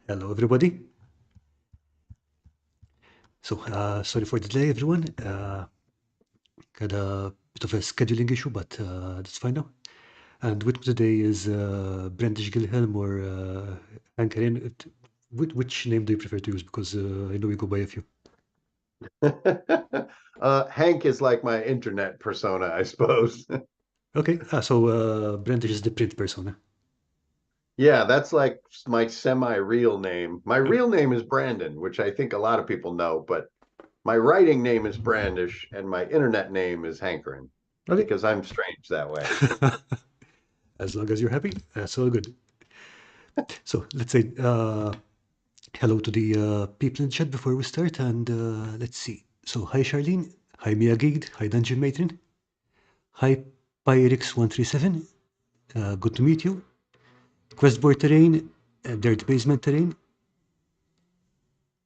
Hello, everybody. So, sorry for the delay, everyone. Had a bit of a scheduling issue, but that's fine now. And with me today is Brandish Gilhelm or Hankarin. Which name do you prefer to use? Because I know we go by a few. Hank is like my internet persona, I suppose. Okay, so Brandish is the print persona. Yeah, that's like my semi-real name. My real name is Brandon, which I think a lot of people know, but my writing name is Brandish and my internet name is Hankerin Okay. because I'm strange that way. As long as you're happy, that's all good. So let's say hello to the people in chat before we start, and let's see. So hi Charlene, hi Mia Gigd, hi Dungeon Matron, hi Pyrix137, good to meet you. Questboard terrain, dirt basement terrain,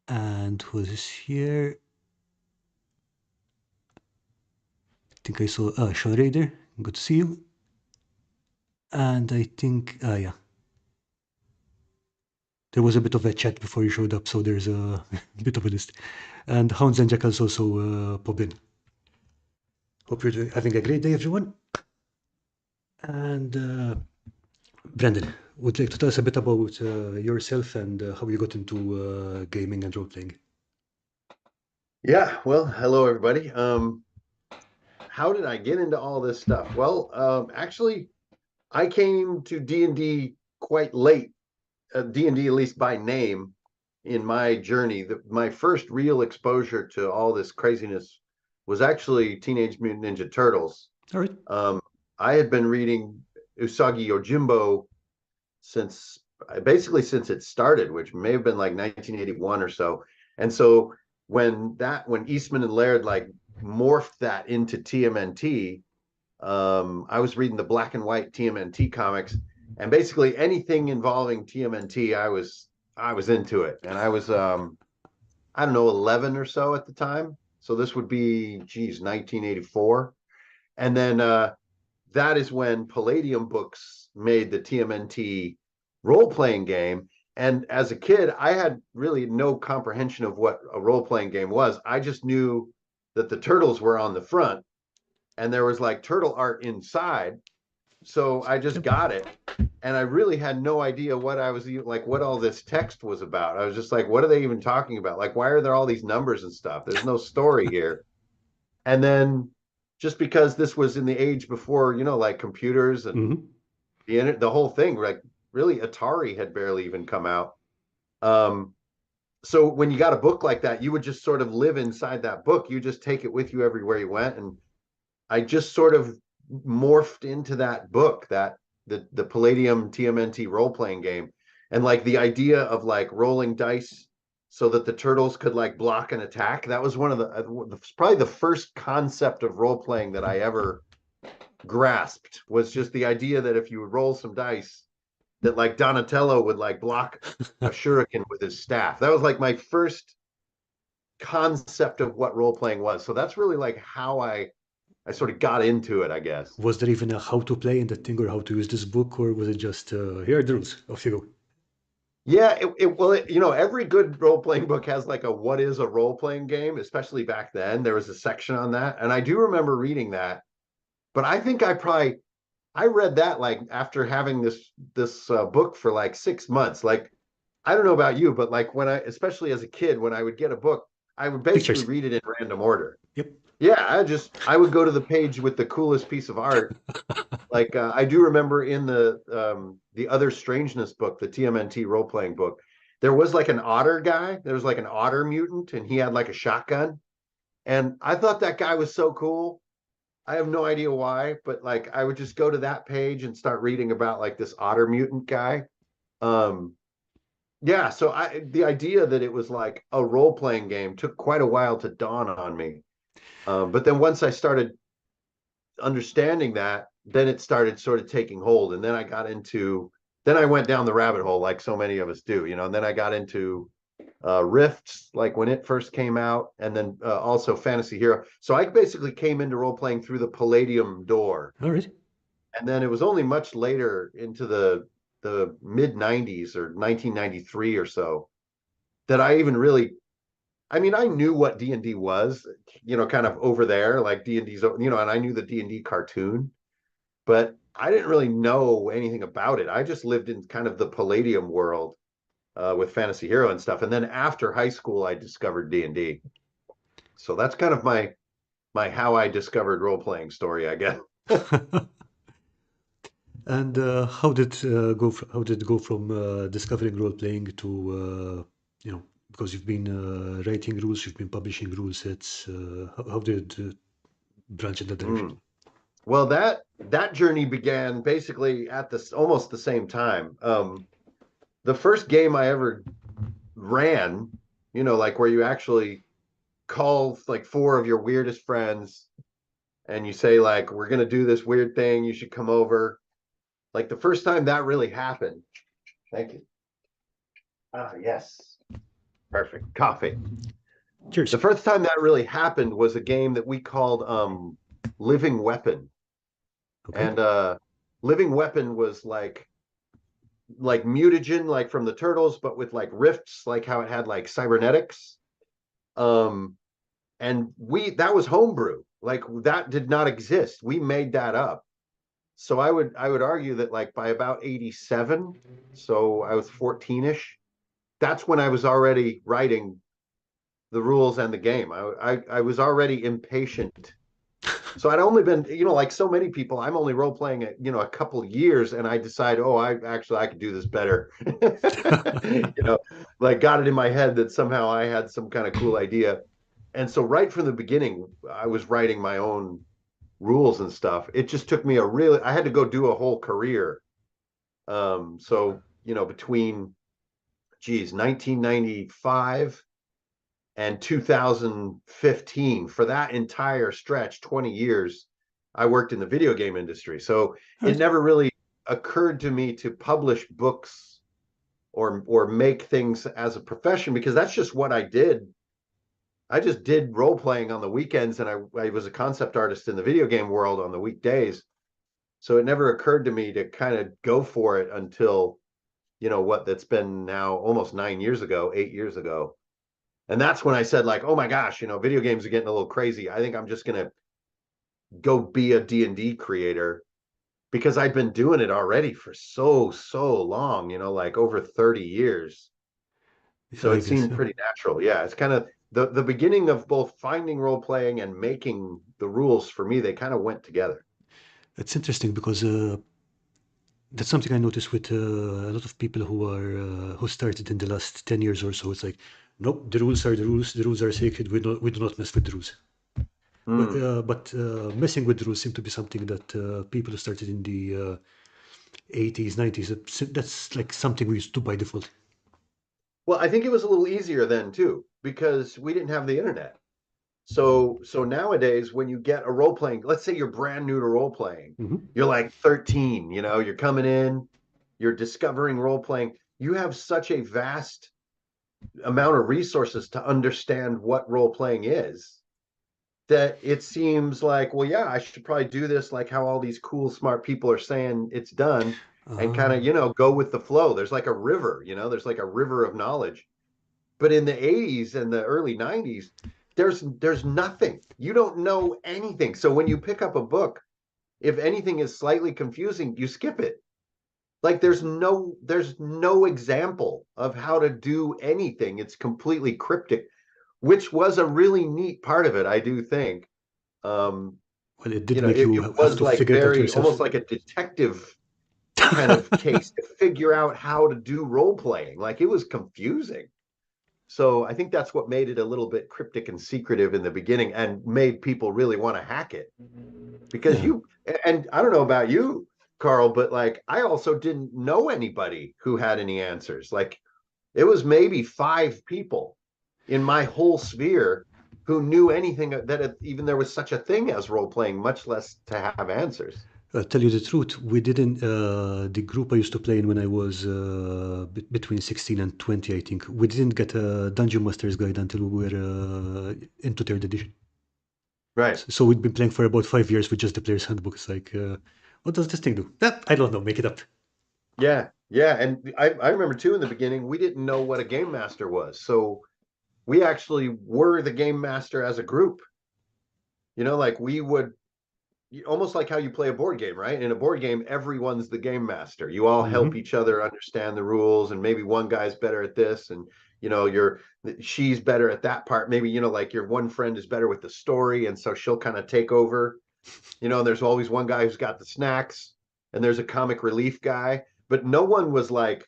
and who is here? I think I saw Sean Raider, good to see you. And I think, yeah, there was a bit of a chat before you showed up, so there's a bit of a list. And Hounds and Jackals also popped in. Hope you're having a great day, everyone. And Brandon, would you like to tell us a bit about yourself and how you got into gaming and role playing? Yeah, well, hello everybody. How did I get into all this stuff? Well, actually, I came to D&D quite late, D&D at least by name in my journey. My first real exposure to all this craziness was actually Teenage Mutant Ninja Turtles. All right. Um, I had been reading Usagi Yojimbo since basically since it started, which may have been like 1981 or so. And so when Eastman and Laird like morphed that into TMNT, I was reading the black and white TMNT comics, and basically anything involving TMNT, I was into it, and I was I don't know 11 or so at the time. So this would be 1984, and then that is when Palladium Books made the TMNT role playing game. And as a kid, I had really no comprehension of what a role playing game was. I just knew that the turtles were on the front and there was like turtle art inside. So I just Yep. got it. And I really had no idea what I was like, what all this text was about. I was just like, what are they even talking about? Like, why are there all these numbers and stuff? There's no story here. And then just because this was in the age before, like computers and Hmm. the whole thing, like really Atari had barely even come out. Um, so when you got a book like that, you would just sort of live inside that book. You just take it with you everywhere you went. And I just sort of morphed into that book, that the Palladium TMNT role playing game, and like the idea of like rolling dice so that the turtles could like block an attack. That was one of probably the first concept of role playing that I ever grasped, was just the idea that if you would roll some dice, that like Donatello would like block a shuriken with his staff. That was like my first concept of what role playing was. So that's really like how I sort of got into it, I guess. Was there even a how to play in that thing or how to use this book, or was it just here are the rules, off you go? Yeah, every good role playing book has like a what is a role playing game, especially back then. There was a section on that, and I do remember reading that. But I think I read that like after having this book for like 6 months. Like I don't know about you, but like especially as a kid, when I would get a book, I would basically Pictures. read it in random order. Yep. Yeah, I would go to the page with the coolest piece of art. Like I do remember in the other Strangeness book, the TMNT role playing book, there was like an otter guy. There was like an otter mutant, and he had like a shotgun. And I thought that guy was so cool. I have no idea why, but like I would just go to that page and start reading about like this otter mutant guy. Um, yeah, so the idea that it was like a role playing game took quite a while to dawn on me. But then once I started understanding that, then it started sort of taking hold. And then then I went down the rabbit hole like so many of us do, and then I got into Rifts, like when it first came out, and then also Fantasy Hero. So I basically came into role playing through the Palladium door. All right. And then it was only much later into the the mid 90s or 1993 or so that I even really, I mean, I knew what D&D was, kind of over there, like D&D's, and I knew the D&D cartoon, but I didn't really know anything about it. I just lived in kind of the Palladium world with Fantasy Hero and stuff. And then after high school, I discovered D&D. So that's kind of my how I discovered role playing story, I guess. And how did it go from discovering role playing to because you've been writing rules, you've been publishing rule sets. How did it branch in that direction? Mm. Well, that journey began basically at this almost the same time. The first game I ever ran, like where you actually call like four of your weirdest friends and you say like, we're gonna do this weird thing, you should come over. Like the first time that really happened. Thank you. Ah, yes. Perfect. Coffee. Cheers. The first time that really happened was a game that we called Living Weapon. Okay. And Living Weapon was like mutagen, like from the turtles, but with like rifts, like how it had like cybernetics. Um, and that was homebrew. Like that did not exist. We made that up. So I would argue that like by about 87, so I was 14ish, that's when I was already writing the rules and the game. I was already impatient. So I'd only been, like so many people, I'm only role playing a couple years, and I decide, oh, I could do this better. Like got it in my head that somehow I had some kind of cool idea. And so right from the beginning, I was writing my own rules and stuff. It just took me I had to go do a whole career. So, between, 1995 and 2015, for that entire stretch, 20 years, I worked in the video game industry. So All it right. never really occurred to me to publish books or make things as a profession, because that's just what I did. I just did role playing on the weekends, and I was a concept artist in the video game world on the weekdays. So it never occurred to me to kind of go for it until, that's been now almost 9 years ago, 8 years ago. And that's when I said, like, oh my gosh, video games are getting a little crazy. I think I'm just going to go be a D&D creator, because I'd been doing it already for so long, like over 30 years. So I it guess. seemed pretty natural. Yeah, it's kind of the beginning of both finding role playing and making the rules. For me, they kind of went together. It's interesting because that's something I noticed with a lot of people who started in the last 10 years or so. It's like, nope, the rules are the rules. The rules are sacred. We do not mess with the rules. Mm. But messing with the rules seemed to be something that people who started in the 80s, 90s. That's like something we used to by default. Well, I think it was a little easier then too, because we didn't have the internet. So nowadays, when you get a role playing, let's say you're brand new to role playing, Hmm. you're like 13, you're coming in, you're discovering role playing. You have such a vast amount of resources to understand what role playing is, that it seems like, well, yeah, I should probably do this like how all these cool, smart people are saying it's done, and kind of, Ah, go with the flow. There's like a river, there's like a river of knowledge. But in the 80s and the early 90s, there's nothing. You don't know anything. So when you pick up a book, if anything is slightly confusing, you skip it. Like there's no example of how to do anything. It's completely cryptic, which was a really neat part of it, I do think. Um, well, it did make it you have was to like figure it out very yourself. almost like a detective kind of case to figure out how to do role playing. Like it was confusing. So I think that's what made it a little bit cryptic and secretive in the beginning, and made people really want to hack it. Because Yeah. and I don't know about you, Karl, but like I also didn't know anybody who had any answers. Like it was maybe five people in my whole sphere who knew anything that even there was such a thing as role playing, much less to have answers. Tell you the truth, we didn't. The group I used to play in when I was between 16 and 20, I think, we didn't get a Dungeon Master's Guide until we were into third edition. Right. So we'd been playing for about 5 years with just the player's handbook. It's like, what does this thing do? That I don't know. Make it up. Yeah. Yeah, and I remember too in the beginning, we didn't know what a game master was. So we actually were the game master as a group. Like we would almost like how you play a board game, right? In a board game, everyone's the game master. You all help Hmm. each other understand the rules, and maybe one guy's better at this, and you're she's better at that part. Maybe like your one friend is better with the story, and so she'll kind of take over. And there's always one guy who's got the snacks, and there's a comic relief guy, but no one was like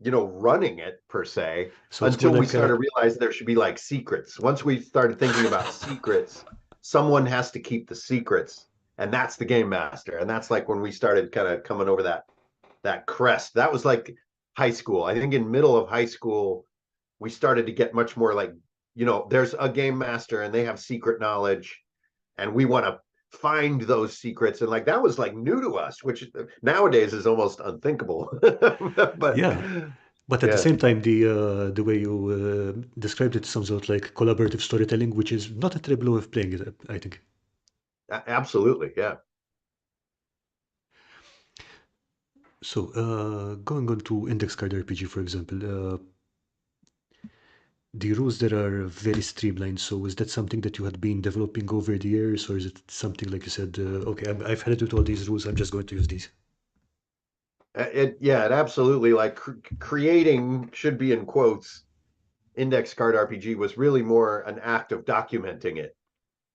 running it per se So it's more until we like started realizing there should be like secrets. Once we started thinking about secrets, someone has to keep the secrets, and that's the game master. And that's like when we started kind of coming over that crest. That was like high school. I think in middle of high school, we started to get much more like, there's a game master and they have secret knowledge, and we want to find those secrets. And like that was like new to us, which nowadays is almost unthinkable. But yeah. But at the yeah, same time, the way you described it sounds out like collaborative storytelling, which is not a terrible way of playing it, I think. absolutely. Yeah. So, going on to index card RPG, for example, the rules there are very streamlined. So, is that something that you had been developing over the years, or is it something like you said, okay, I've had it with all these rules, I'm just going to use these? It absolutely like creating should be in quotes. Index card RPG was really more an act of documenting it.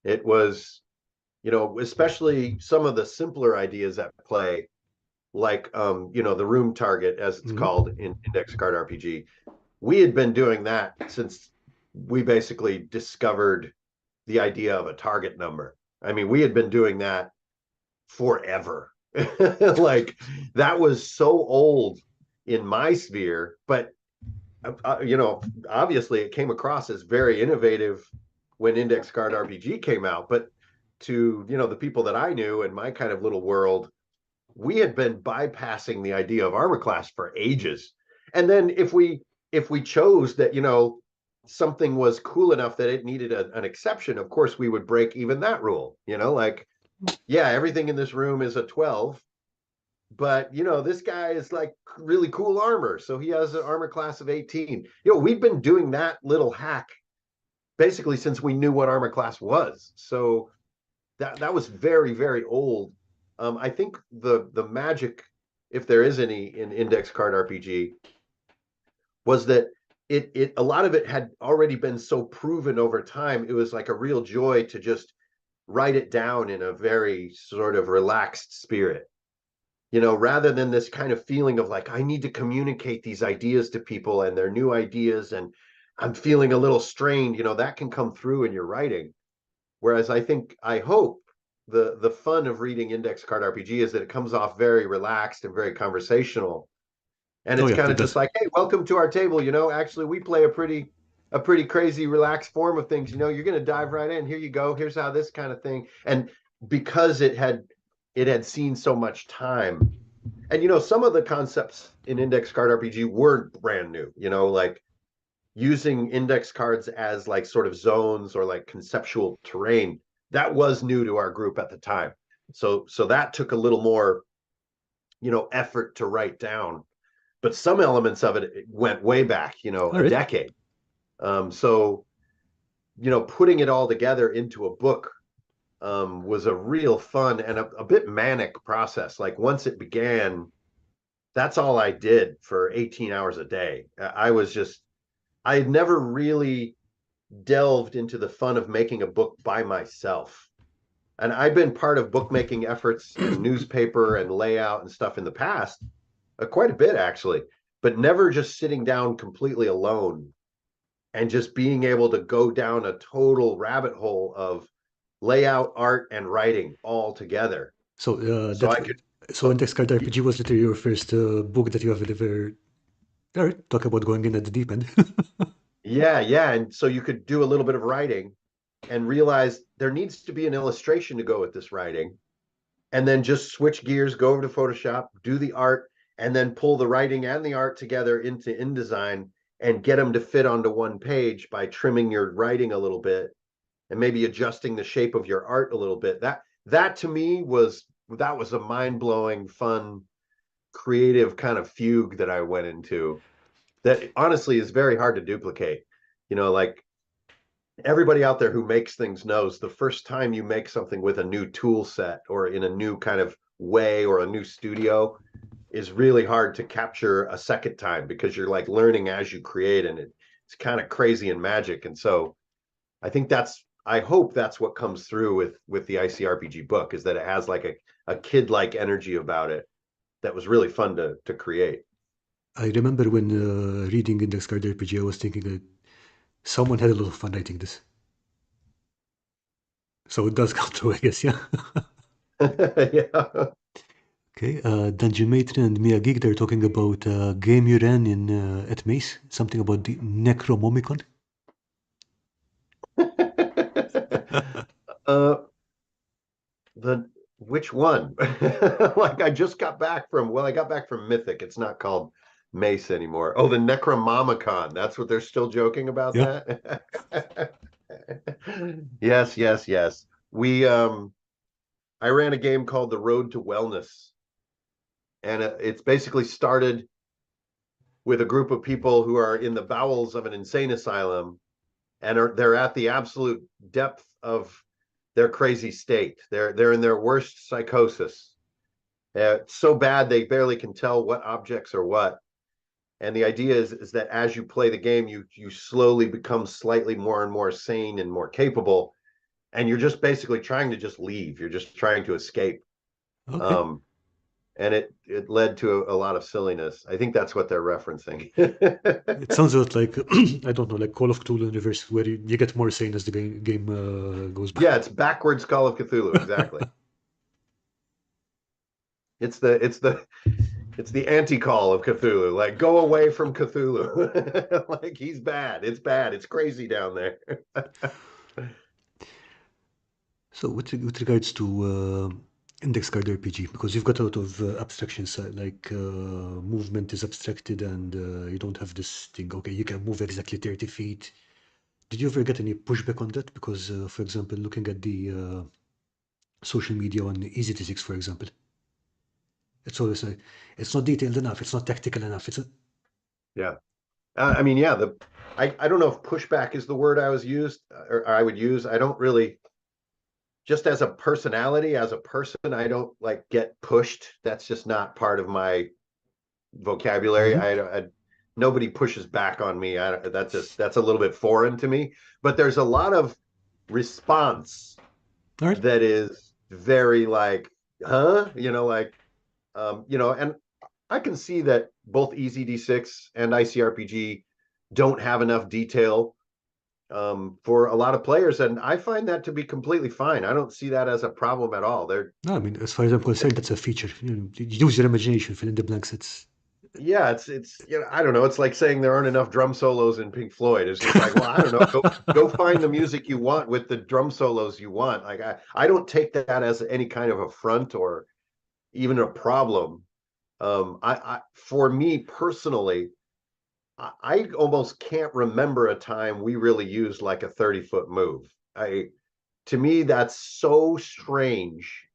It was, especially some of the simpler ideas at play, like the room target as it's called Hmm. in Index card RPG. We had been doing that since we basically discovered the idea of a target number. I mean, we had been doing that forever. Like that was so old in my sphere, but obviously it came across as very innovative when Index Card RPG came out. But to the people that I knew in my kind of little world, we had been bypassing the idea of armor class for ages. And then if we chose that something was cool enough that it needed an exception, of course we would break even that rule. Like yeah, everything in this room is a 12, but this guy is like really cool armor, so he has an armor class of 18. We've been doing that little hack basically since we knew what armor class was. So that was very, very old. I think the magic, if there is any in index card RPG, was that it a lot of it had already been so proven over time. It was like a real joy to just write it down in a very sort of relaxed spirit, rather than this kind of feeling of like, I need to communicate these ideas to people and their new ideas, and I'm feeling a little strained, that can come through in your writing. Whereas I hope the fun of reading Index Card RPG is that it comes off very relaxed and very conversational. And Oh, it's yeah, kind that of just does. like, hey, welcome to our table. Actually we play a pretty crazy, relaxed form of things. You're gonna dive right in. Here you go. Here's how this kind of thing. And because it had seen so much time, and some of the concepts in index card RPG weren't brand new, like using index cards as like sort of zones or like conceptual terrain. That was new to our group at the time. So that took a little more, effort to write down. But some elements of it went way back, All a right. decade. So putting it all together into a book was a real fun and a bit manic process. Like once it began, that's all I did for 18 hours a day. I had never really delved into the fun of making a book by myself. And I've been part of bookmaking efforts and newspaper and layout and stuff in the past, quite a bit actually, but never just sitting down completely alone and just being able to go down a total rabbit hole of layout, art, and writing all together. So, So I could, Index Card RPG was literally your first book that you have ever. All right, talk about going in at the deep end. yeah, yeah. And so you could do a little bit of writing and realize there needs to be an illustration to go with this writing, and then just switch gears, go over to Photoshop, do the art, and then pull the writing and the art together into InDesign and get them to fit onto one page by trimming your writing a little bit and maybe adjusting the shape of your art a little bit. That to me was a mind-blowing fun creative kind of fugue that I went into that honestly is very hard to duplicate. Like everybody out there who makes things knows the first time you make something with a new tool set or in a new kind of way or a new studio is really hard to capture a second time because you're like learning as you create, and it's kind of crazy and magic. And so I hope that's what comes through with the ICRPG book, is that it has like a kid like energy about it that was really fun to create. I remember when reading Index Card RPG, I was thinking that someone had a lot of fun writing this. So it does come true, I guess, yeah. Yeah. Okay, Dungeon Matron and Mia Geek, they're talking about a game you ran in at Mace, something about the Necromomicon. uh the which one? Like I got back from Mythic. It's not called Mace anymore. Oh, the Necromomicon. That's what they're still joking about Yeah. that. Yes, yes, yes. We I ran a game called The Road to Wellness, and it's basically started with a group of people who are in the bowels of an insane asylum, and they're at the absolute depth of their crazy state. They're in their worst psychosis. So bad they barely can tell what objects are what. And the idea is that as you play the game, you slowly become slightly more and more sane and more capable, and you're just basically trying to just leave. You're just trying to escape. Okay. Um, and it led to a lot of silliness. I think that's what they're referencing. It sounds a lot like, I don't know, like Call of Cthulhu universe, where you get more sane as the game goes by. Yeah, it's backwards Call of Cthulhu, exactly. It's the it's the it's the anti-call of Cthulhu. Like, go away from Cthulhu. Like, he's bad. It's bad. It's crazy down there. So with regards to index card RPG, because you've got a lot of abstractions, like movement is abstracted and you don't have this thing, okay, you can move exactly 30 feet. Did you ever get any pushback on that? Because, for example, looking at the social media on Easy to Six, for example, it's always like, it's not detailed enough, it's not tactical enough. Yeah. I mean, yeah, I don't know if pushback is the word I would use. I don't really, just as a personality, as a person, I don't like get pushed. That's just not part of my vocabulary. Mhm. Nobody pushes back on me. That's a little bit foreign to me. But there's a lot of response All right. that is very like, huh? And I can see that both EZD6 and ICRPG don't have enough detail for a lot of players, and I find that to be completely fine. I don't see that as a problem at all. No, I mean, as far as I'm concerned, that's a feature. You use your imagination, fill in the blanks. Yeah, it's I don't know. It's like saying there aren't enough drum solos in Pink Floyd. It's just like, well, I don't know. Go find the music you want with the drum solos you want. Like I don't take that as any kind of affront or even a problem. For me personally, I almost can't remember a time we really used like a 30-foot move. I To me, that's so strange.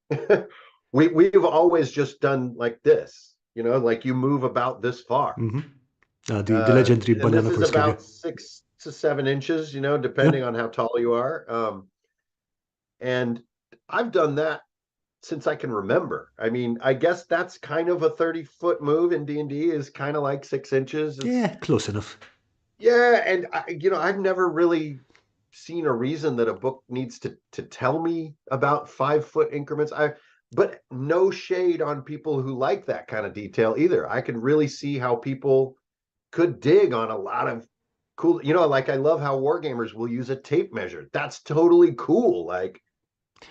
We've always just done like this, like you move about this far. Mhm. The legendary And this banana is per square, yeah. about 6 to 7 inches, Yeah. depending on how tall you are. And I've done that since I can remember. I mean, I guess that's kind of a 30-foot move in D&D, is kind of like 6 inches. It's Yeah, close enough. Yeah, and I've never really seen a reason that a book needs to tell me about 5 foot increments. But no shade on people who like that kind of detail either. I can really see how people could dig on a lot of cool, like I love how wargamers will use a tape measure. That's totally cool. Like,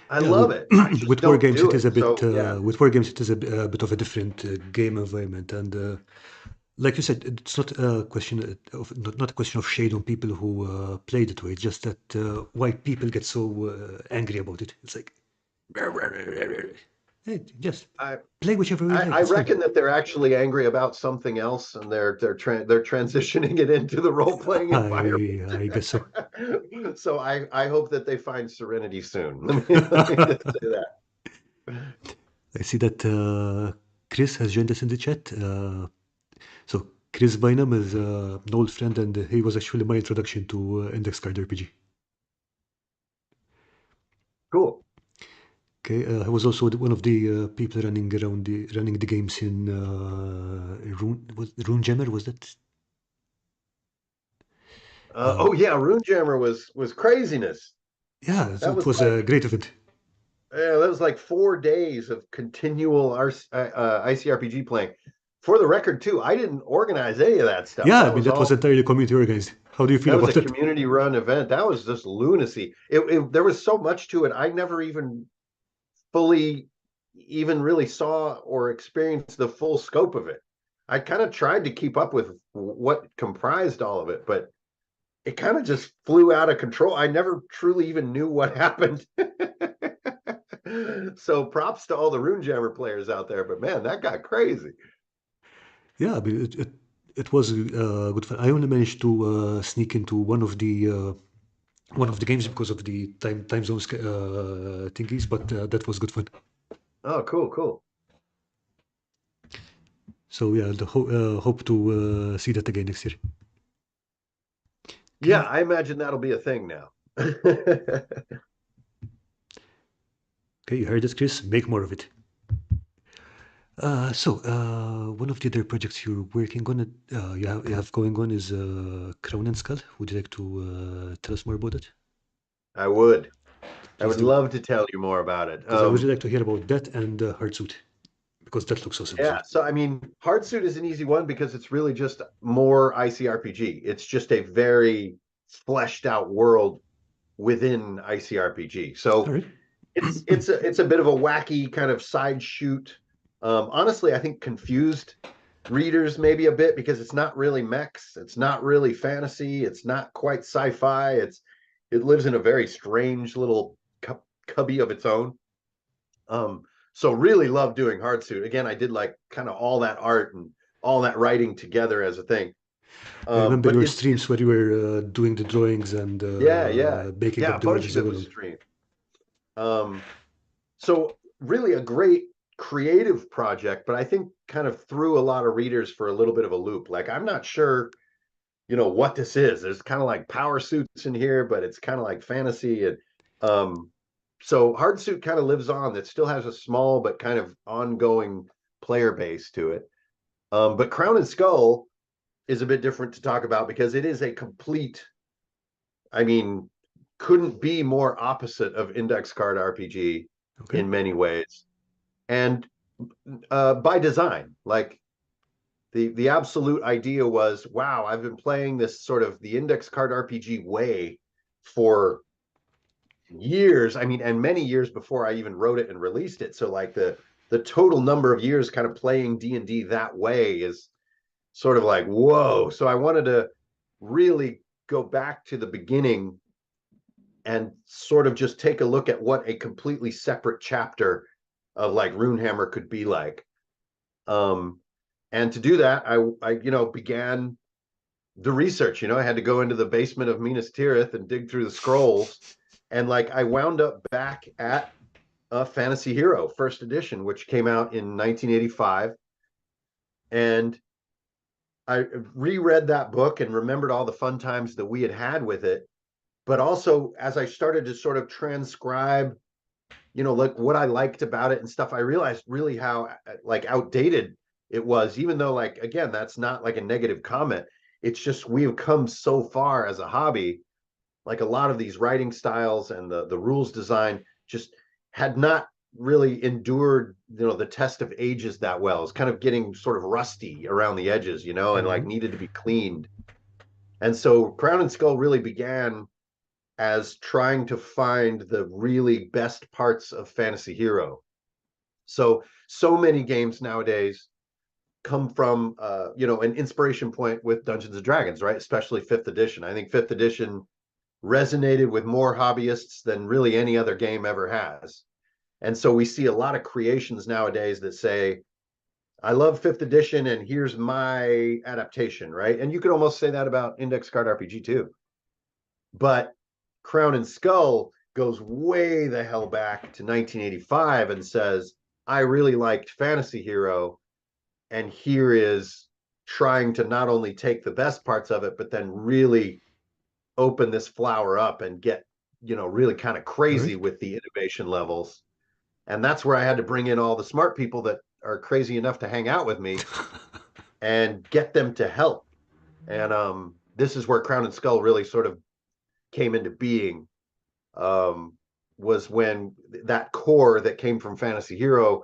I Yeah, love it. I just with war don't games, do it is it. a bit. So yeah. With war games, it is a bit of a different game environment, and like you said, it's not a question of not a question of shade on people who play it way. It's just that why people get so angry about it. It's like, hey, just I play whichever way you like. I It's fine. reckon that they're actually angry about something else, and they're transitioning it into the role playing environment. I guess so. So I hope that they find serenity soon. Let me just say that. I see that. Chris has joined us in the chat. So Chris Bynum is an old friend, and he was actually my introduction to Index Card RPG. Cool. Okay, he was also one of the people running the games in Runehammer, was that? Oh yeah, Runehammer was craziness. Yeah, so That it was was like a great event. Yeah, that was like 4 days of continual ICRPG playing. For the record, too, I didn't organize any of that stuff. Yeah, I mean that was entirely community organized. How do you feel That was a about it? community-run event. That was just lunacy. There was so much to it. I never even fully even really saw or experienced the full scope of it. I kind of tried to keep up with what comprised all of it, but it kind of just flew out of control. I never truly even knew what happened. So props to all the Runejammer players out there, but man, that got crazy. Yeah, I mean it was good fun. I only managed to sneak into one of the games because of the time zones thingies, but that was good fun. Oh, cool, cool. So yeah, hope to see that again next year. Yeah, Okay, I imagine that'll be a thing now. okay, you heard it, Chris. Make more of it. One of the other projects you're working on, you have going on is Crown and Skull. Would you like to tell us more about it? I would. I Please would do, love to tell you more about it. because I would like to hear about that and Heartsuit, because that looks awesome as Yeah, well. so I mean, Hardsuit is an easy one because it's really just more ICRPG. It's just a very fleshed out world within ICRPG. All So right. it's a bit of a wacky kind of side shoot. Honestly, I think confused readers maybe a bit because it's not really mechs, it's not really fantasy, it's not quite sci-fi. It lives in a very strange little cubby of its own. Um, so really love doing Hardsuit. Again, I did like kind of all that art and all that writing together as a thing. I remember But your it's streams where you were doing the drawings and yeah, yeah, baking yeah. up A the bunch world as of it you go was along. streamed. Um, so really a great creative project, but I think kind of threw a lot of readers for a little bit of a loop. Like I'm not sure, what this is. There's kind of like power suits in here, but it's kind of like fantasy. And um, so Hardsuit kind of lives on. That still has a small but kind of ongoing player base to it. But Crown and Skull is a bit different to talk about because it is a complete, I mean, couldn't be more opposite of index card RPG Okay. in many ways. And by design, like the absolute idea was, wow, I've been playing this sort of the index card RPG way for years. I mean, and many years before I even wrote it and released it. So like the total number of years kind of playing D&D that way is sort of like, whoa. So I wanted to really go back to the beginning and sort of just take a look at what a completely separate chapter of like Runehammer could be like. Um, and to do that, I began the research. I had to go into the basement of Minas Tirith and dig through the scrolls, and like I wound up back at Fantasy Hero First Edition, which came out in 1985, and I reread that book and remembered all the fun times that we had had with it. But also, as I started to sort of transcribe, like what I liked about it and stuff, I realized really how like outdated it was. Even though, like, again, that's not like a negative comment. It's just we have come so far as a hobby. Like a lot of these writing styles and the rules design just had not really endured the test of ages that well. It's kind of getting sort of rusty around the edges, and like Mhm. needed to be cleaned. And so Crown and Skull really began as trying to find the really best parts of Fantasy Hero. So many games nowadays come from an inspiration point with Dungeons and Dragons, right? Especially fifth edition. I think fifth edition resonated with more hobbyists than really any other game ever has. And so we see a lot of creations nowadays that say, I love fifth edition and here's my adaptation, right? And you could almost say that about Index Card RPG too. But Crown and Skull goes way the hell back to 1985 and says, I really liked Fantasy Hero, and here is trying to not only take the best parts of it, but then really open this flower up and get, really kind of All crazy right. with the innovation levels. And that's where I had to bring in all the smart people that are crazy enough to hang out with me and get them to help. And this is where Crown and Skull really sort of came into being. Um, was when that core that came from Fantasy Hero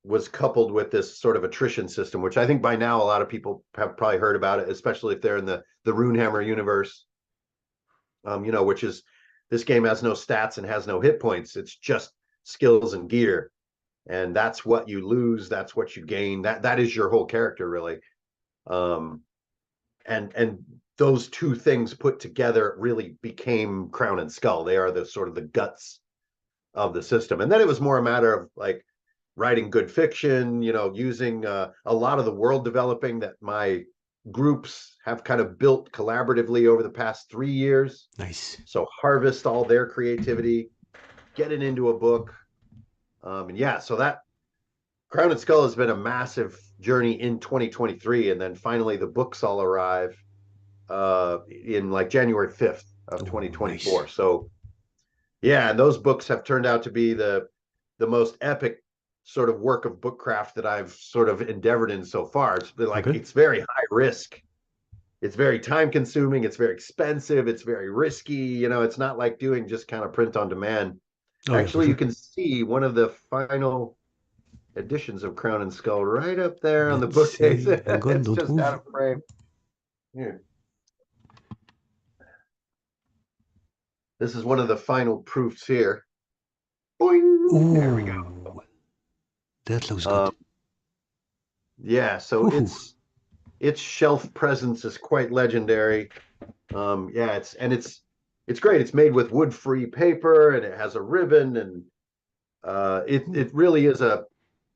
was coupled with this sort of attrition system, which I think by now a lot of people have probably heard about it, especially if they're in the Runehammer universe. Which is, this game has no stats and has no hit points. It's just skills and gear, and that's what you lose. That's what you gain. That is your whole character, really. Um, and those two things put together really became Crown and Skull. They are the sort of the guts of the system. And then it was more a matter of like writing good fiction, using a lot of the world developing that my groups have kind of built collaboratively over the past 3 years. Nice. So harvest all their creativity, get it into a book. And yeah, so that Crown and Skull has been a massive journey in 2023. And then finally the books all arrive in like January 5th of Oh, nice. 2024. So yeah, and those books have turned out to be the most epic sort of work of bookcraft that I've sort of endeavored in so far. It's been like, Okay. it's very high risk. It's very time consuming. It's very expensive. It's very risky. It's not like doing just kind of print on demand. Oh yeah, for Actually, you sure. can see one of the final editions of Crown and Skull right up there on the Let's bookcase. see. Hang on, It's don't just out move. of frame. Here. This is one of the final proofs here. Boing! There we go. Ooh, that looks good. Um, yeah, so Woohoo. its shelf presence is quite legendary. Yeah, it's great. It's made with wood-free paper and it has a ribbon, and it really is a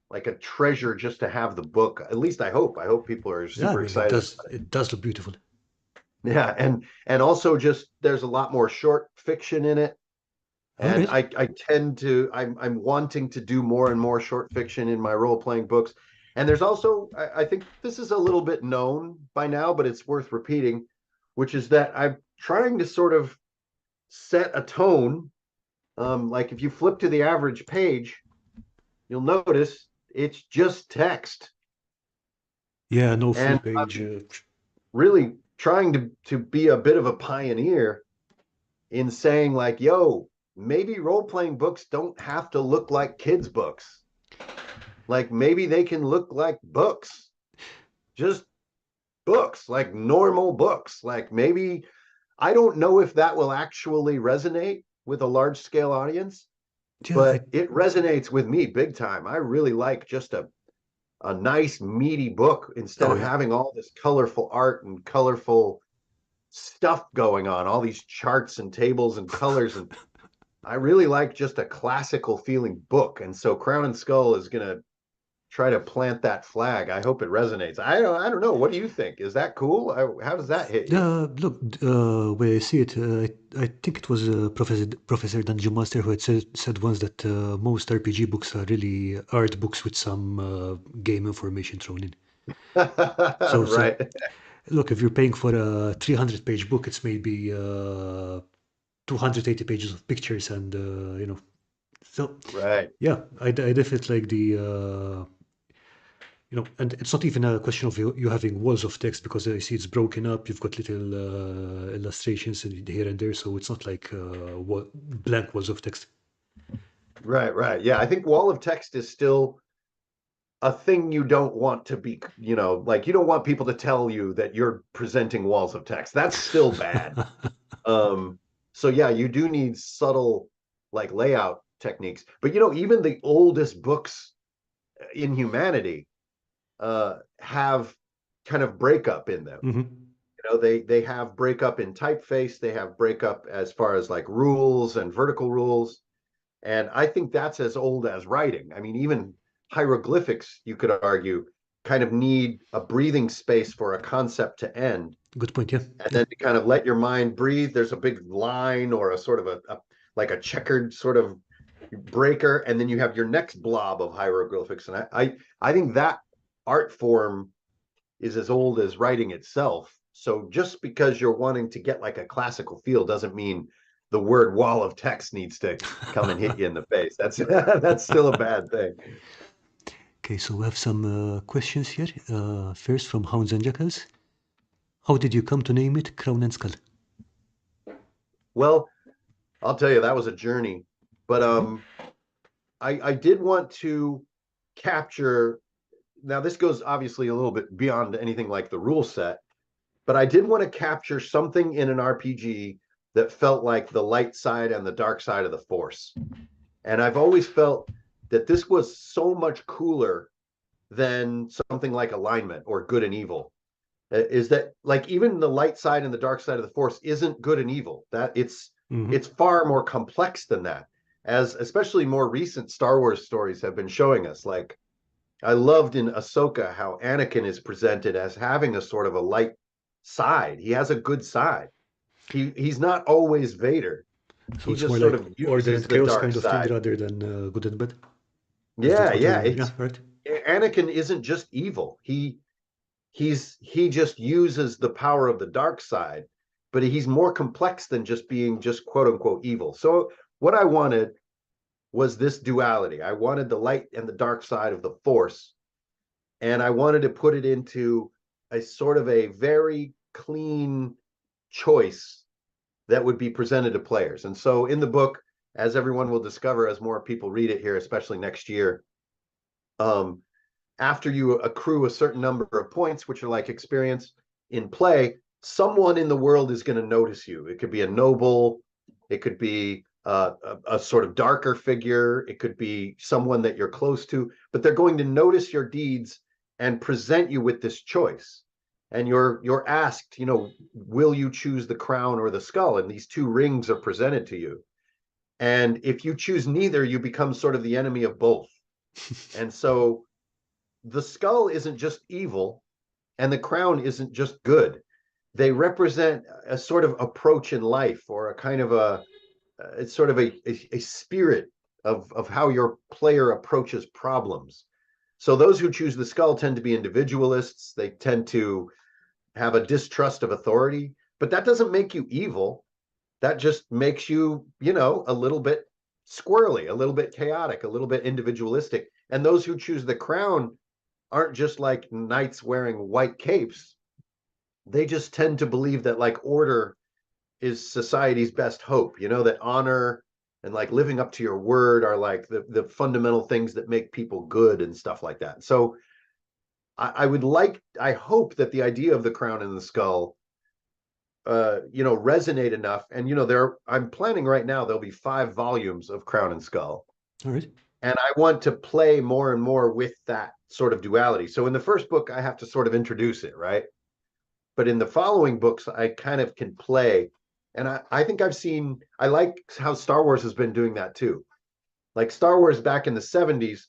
like a treasure just to have the book. At least I hope. I hope people are Yeah, I super mean it excited. does. It does look beautiful. Yeah, and also just there's a lot more short fiction in it. All And right. I tend to I'm wanting to do more and more short fiction in my role-playing books. And there's also I think this is a little bit known by now, but it's worth repeating, which is that I'm trying to sort of set a tone. Like if you flip to the average page, you'll notice it's just text. Yeah, no full And page. I'm really trying to be a bit of a pioneer in saying like, yo, maybe role-playing books don't have to look like kids' books. Like maybe they can look like books, just books, like normal books. Like maybe I don't know if that will actually resonate with a large scale audience, Yeah, but it resonates with me big time. I really like just a nice meaty book instead oh of yeah. having all this colorful art and colorful stuff going on, all these charts and tables and colors. And I really like just a classical feeling book. And so Crown and Skull is going to try to plant that flag. I hope it resonates. I don't know. What do you think? Is that cool? How does that hit you? Look, when I see it, I think it was Professor Dungeon Master who had said once that most RPG books are really art books with some game information thrown in. So Right. look, if you're paying for a 300-page book, it's maybe 280 pages of pictures and so Right. yeah, I definitely like the and it's not even a question of you having walls of text because I see it's broken up. You've got little illustrations here and there, so it's not like blank walls of text. Right. Right. Yeah. I think wall of text is still a thing you don't want to be, like you don't want people to tell you that you're presenting walls of text. That's still bad. Um, so yeah, you do need subtle like layout techniques. But even the oldest books in humanity have kind of breakup in them. Hmm. They have breakup in typeface, they have breakup as far as like rules and vertical rules. And I think that's as old as writing. I mean, even hieroglyphics, you could argue, kind of need a breathing space for a concept to end. Good point. Yeah, And yeah. then to kind of let your mind breathe, there's a big line or a sort of like a checkered sort of breaker, and then you have your next blob of hieroglyphics. And I think that art form is as old as writing itself. So just because you're wanting to get like a classical feel doesn't mean the word wall of text needs to come and hit you in the face. That's that's still a bad thing. Okay, so we have some questions here. First from Hounds and Jackals. How did you come to name it Crown and Skull? Well, I'll tell you, that was a journey. But Okay. I did want to capture, now this goes obviously a little bit beyond anything like the rule set, but I did want to capture something in an RPG that felt like the light side and the dark side of the force. And I've always felt that this was so much cooler than something like alignment or good and evil. Is that like even the light side and the dark side of the force isn't good and evil. That Mm-hmm. it's far more complex than that. As especially more recent Star Wars stories have been showing us. Like I loved in Ahsoka how Anakin is presented as having a sort of a light side. He has a good side. He's not always Vader. So He it's more just sort like of order uses and the chaos dark kind of thing side. rather than good and bad. Is that Yeah, what yeah. you're? Yeah, It's right. Anakin isn't just evil. He just uses the power of the dark side, but he's more complex than just being just quote unquote evil. So what I wanted was this duality. I wanted the light and the dark side of the force, and I wanted to put it into a sort of a very clean choice that would be presented to players. And so in the book, as everyone will discover as more people read it here, especially next year, um, after you accrue a certain number of points, which are like experience in play, someone in the world is going to notice you. It could be a noble, it could be a sort of darker figure, it could be someone that you're close to, but they're going to notice your deeds and present you with this choice. And you're asked, will you choose the crown or the skull? And these two rings are presented to you. And if you choose neither, you become sort of the enemy of both. And so the skull isn't just evil and the crown isn't just good. They represent a sort of approach in life or a kind of it's sort of a spirit of how your player approaches problems. So those who choose the skull tend to be individualists. They tend to have a distrust of authority, but that doesn't make you evil. That just makes you, a little bit squirrely, a little bit chaotic, a little bit individualistic. And those who choose the crown aren't just like knights wearing white capes. They just tend to believe that like order is society's best hope, that honor and like living up to your word are like the fundamental things that make people good and stuff like that. So I hope that the idea of the crown and the skull, resonate enough. And, I'm planning right now, there'll be 5 volumes of Crown and Skull. All right. And I want to play more and more with that sort of duality. So in the first book, I have to sort of introduce it, right? But in the following books, I kind of can play. And I think I like how Star Wars has been doing that too. Like Star Wars back in the 70s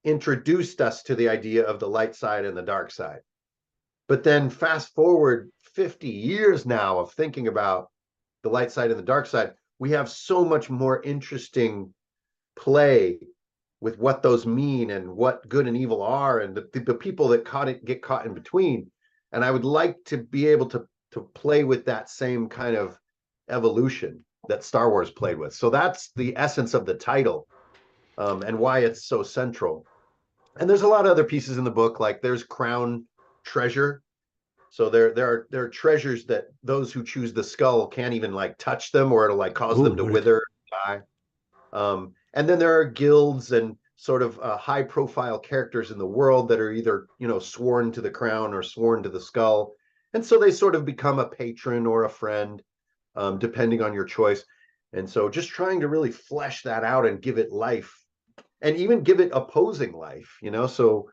introduced us to the idea of the light side and the dark side. But then fast forward 50 years now of thinking about the light side and the dark side, we have so much more interesting play with what those mean and what good and evil are and the people that get caught in between. And I would like to be able to play with that same kind of evolution that Star Wars played with. So that's the essence of the title, and why it's so central. And there's a lot of other pieces in the book, like there's crown treasure. So there are treasures that those who choose the skull can't even like touch them, or it'll like cause Oh, them to all right. wither, die. And then there are guilds and sort of high profile characters in the world that are either, sworn to the crown or sworn to the skull. And so they sort of become a patron or a friend, depending on your choice. And so just trying to really flesh that out and give it life and even give it opposing life, so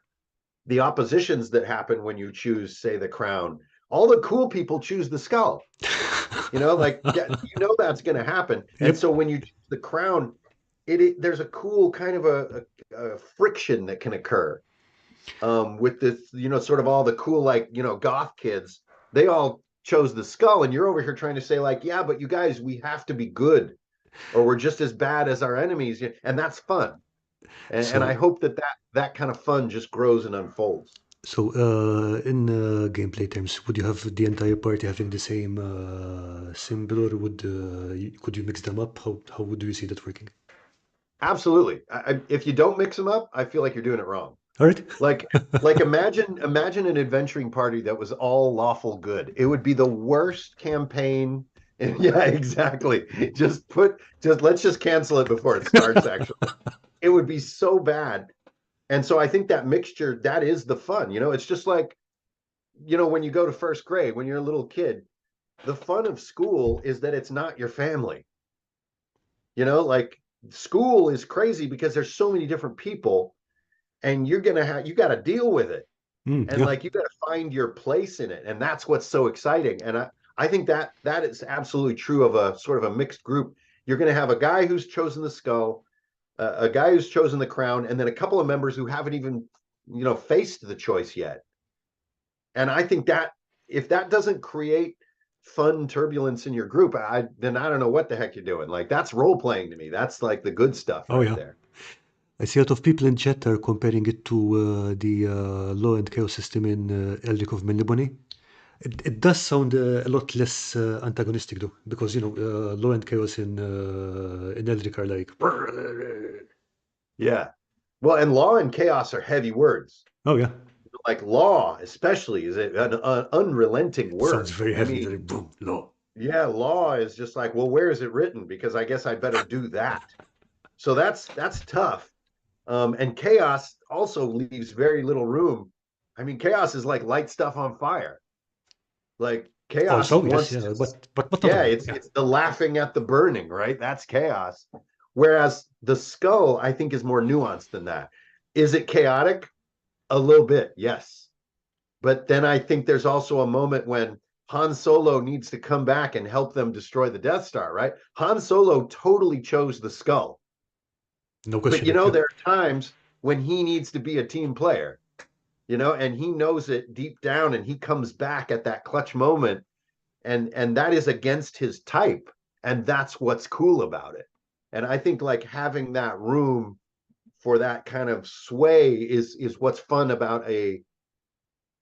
the oppositions that happen when you choose, say, the crown, all the cool people choose the skull. Like yeah, that's going to happen. And Yep. so when you choose the crown, there's a cool kind of a friction that can occur, with this, sort of all the cool like goth kids. They all chose the skull, and you're over here trying to say like, yeah, but you guys, we have to be good. or we're just as bad as our enemies, and that's fun. And I So, hope that that kind of fun just grows and unfolds. in gameplay terms, would you have the entire party having the same symbol, or could you mix them up? How would you see that working? Absolutely. If you don't mix them up, I feel like you're doing it wrong. All right. Like imagine an adventuring party that was all lawful good. It would be the worst campaign. Yeah, exactly. Just let's just cancel it before it starts, actually. It would be so bad. And so I think that mixture, that is the fun. It's just like, when you go to first grade, when you're a little kid, the fun of school is that it's not your family. Like school is crazy because there's so many different people, and you got to deal with it, and Yeah. like you got to find your place in it, and that's what's so exciting. And I think that is absolutely true of a sort of a mixed group. You're going to have a guy who's chosen the skull, a guy who's chosen the crown, and then a couple of members who haven't even faced the choice yet. And I think that if that doesn't create fun turbulence in your group, then I don't know what the heck you're doing. Like that's role playing to me. That's like the good stuff Oh right yeah. there. I see a lot of people in chat are comparing it to the law and chaos system in Eldrick of Melniboné. It does sound a lot less antagonistic though, because law and chaos in Eldrick are like. Yeah. Well, and law and chaos are heavy words. Oh yeah, Like law, especially, is an unrelenting sounds word. very I heavy. mean, Like boom, law. yeah, law is just like, well, where is it written? Because I guess I better do that. So that's tough. And chaos also leaves very little room. I mean, chaos is like light stuff on fire. Like chaos Also, yes, wants yeah, to, but not yeah, only. it's Yeah. it's the laughing at the burning, right? That's chaos. Whereas the skull, I think, is more nuanced than that. Is it chaotic? A little bit, yes. But then I think there's also a moment when Han Solo needs to come back and help them destroy the Death Star, right? Han Solo totally chose the skull. No But questioning. Yeah. there are times when he needs to be a team player, and he knows it deep down, and he comes back at that clutch moment, and that is against his type, and that's what's cool about it. And I think like having that room for that kind of sway is what's fun about an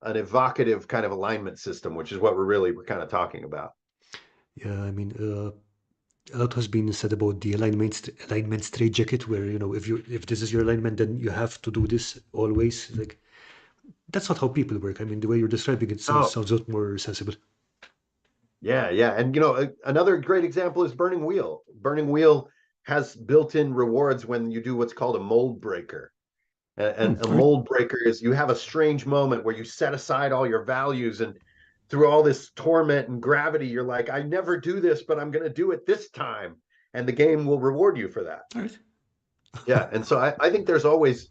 evocative kind of alignment system, which is what we're kind of talking about. Yeah, I mean, a lot has been said about the alignment straitjacket, where if this is your alignment, then you have to do this always. Like that's not how people work. I mean, the way you're describing it sounds Oh, sounds a lot more sensible. yeah, yeah. And another great example is Burning Wheel. Burning Wheel has built-in rewards when you do what's called a mold breaker. And a All right. mold breaker is you have a strange moment where you set aside all your values, and through all this torment and gravity, you're like, I never do this, but I'm going to do it this time. And the game will reward you for that. All right. Yeah. And so I think there's always,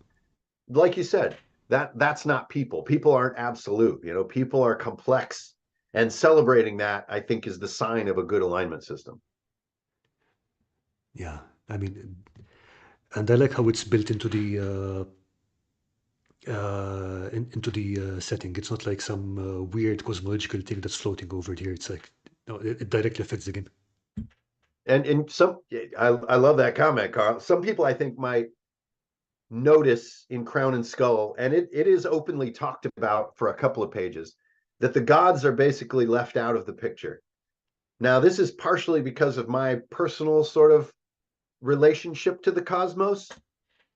like you said, that's not people. People aren't absolute. People are complex. And celebrating that, I think, is the sign of a good alignment system. Yeah. I mean, and I like how it's built into the into the setting. It's not like some weird cosmological thing that's floating over here. It's like no, it directly affects the game. And I love that comment, Karl. Some people I think might notice in Crown and Skull, and it is openly talked about for a couple of pages, that the gods are basically left out of the picture. Now, this is partially because of my personal sort of relationship to the cosmos,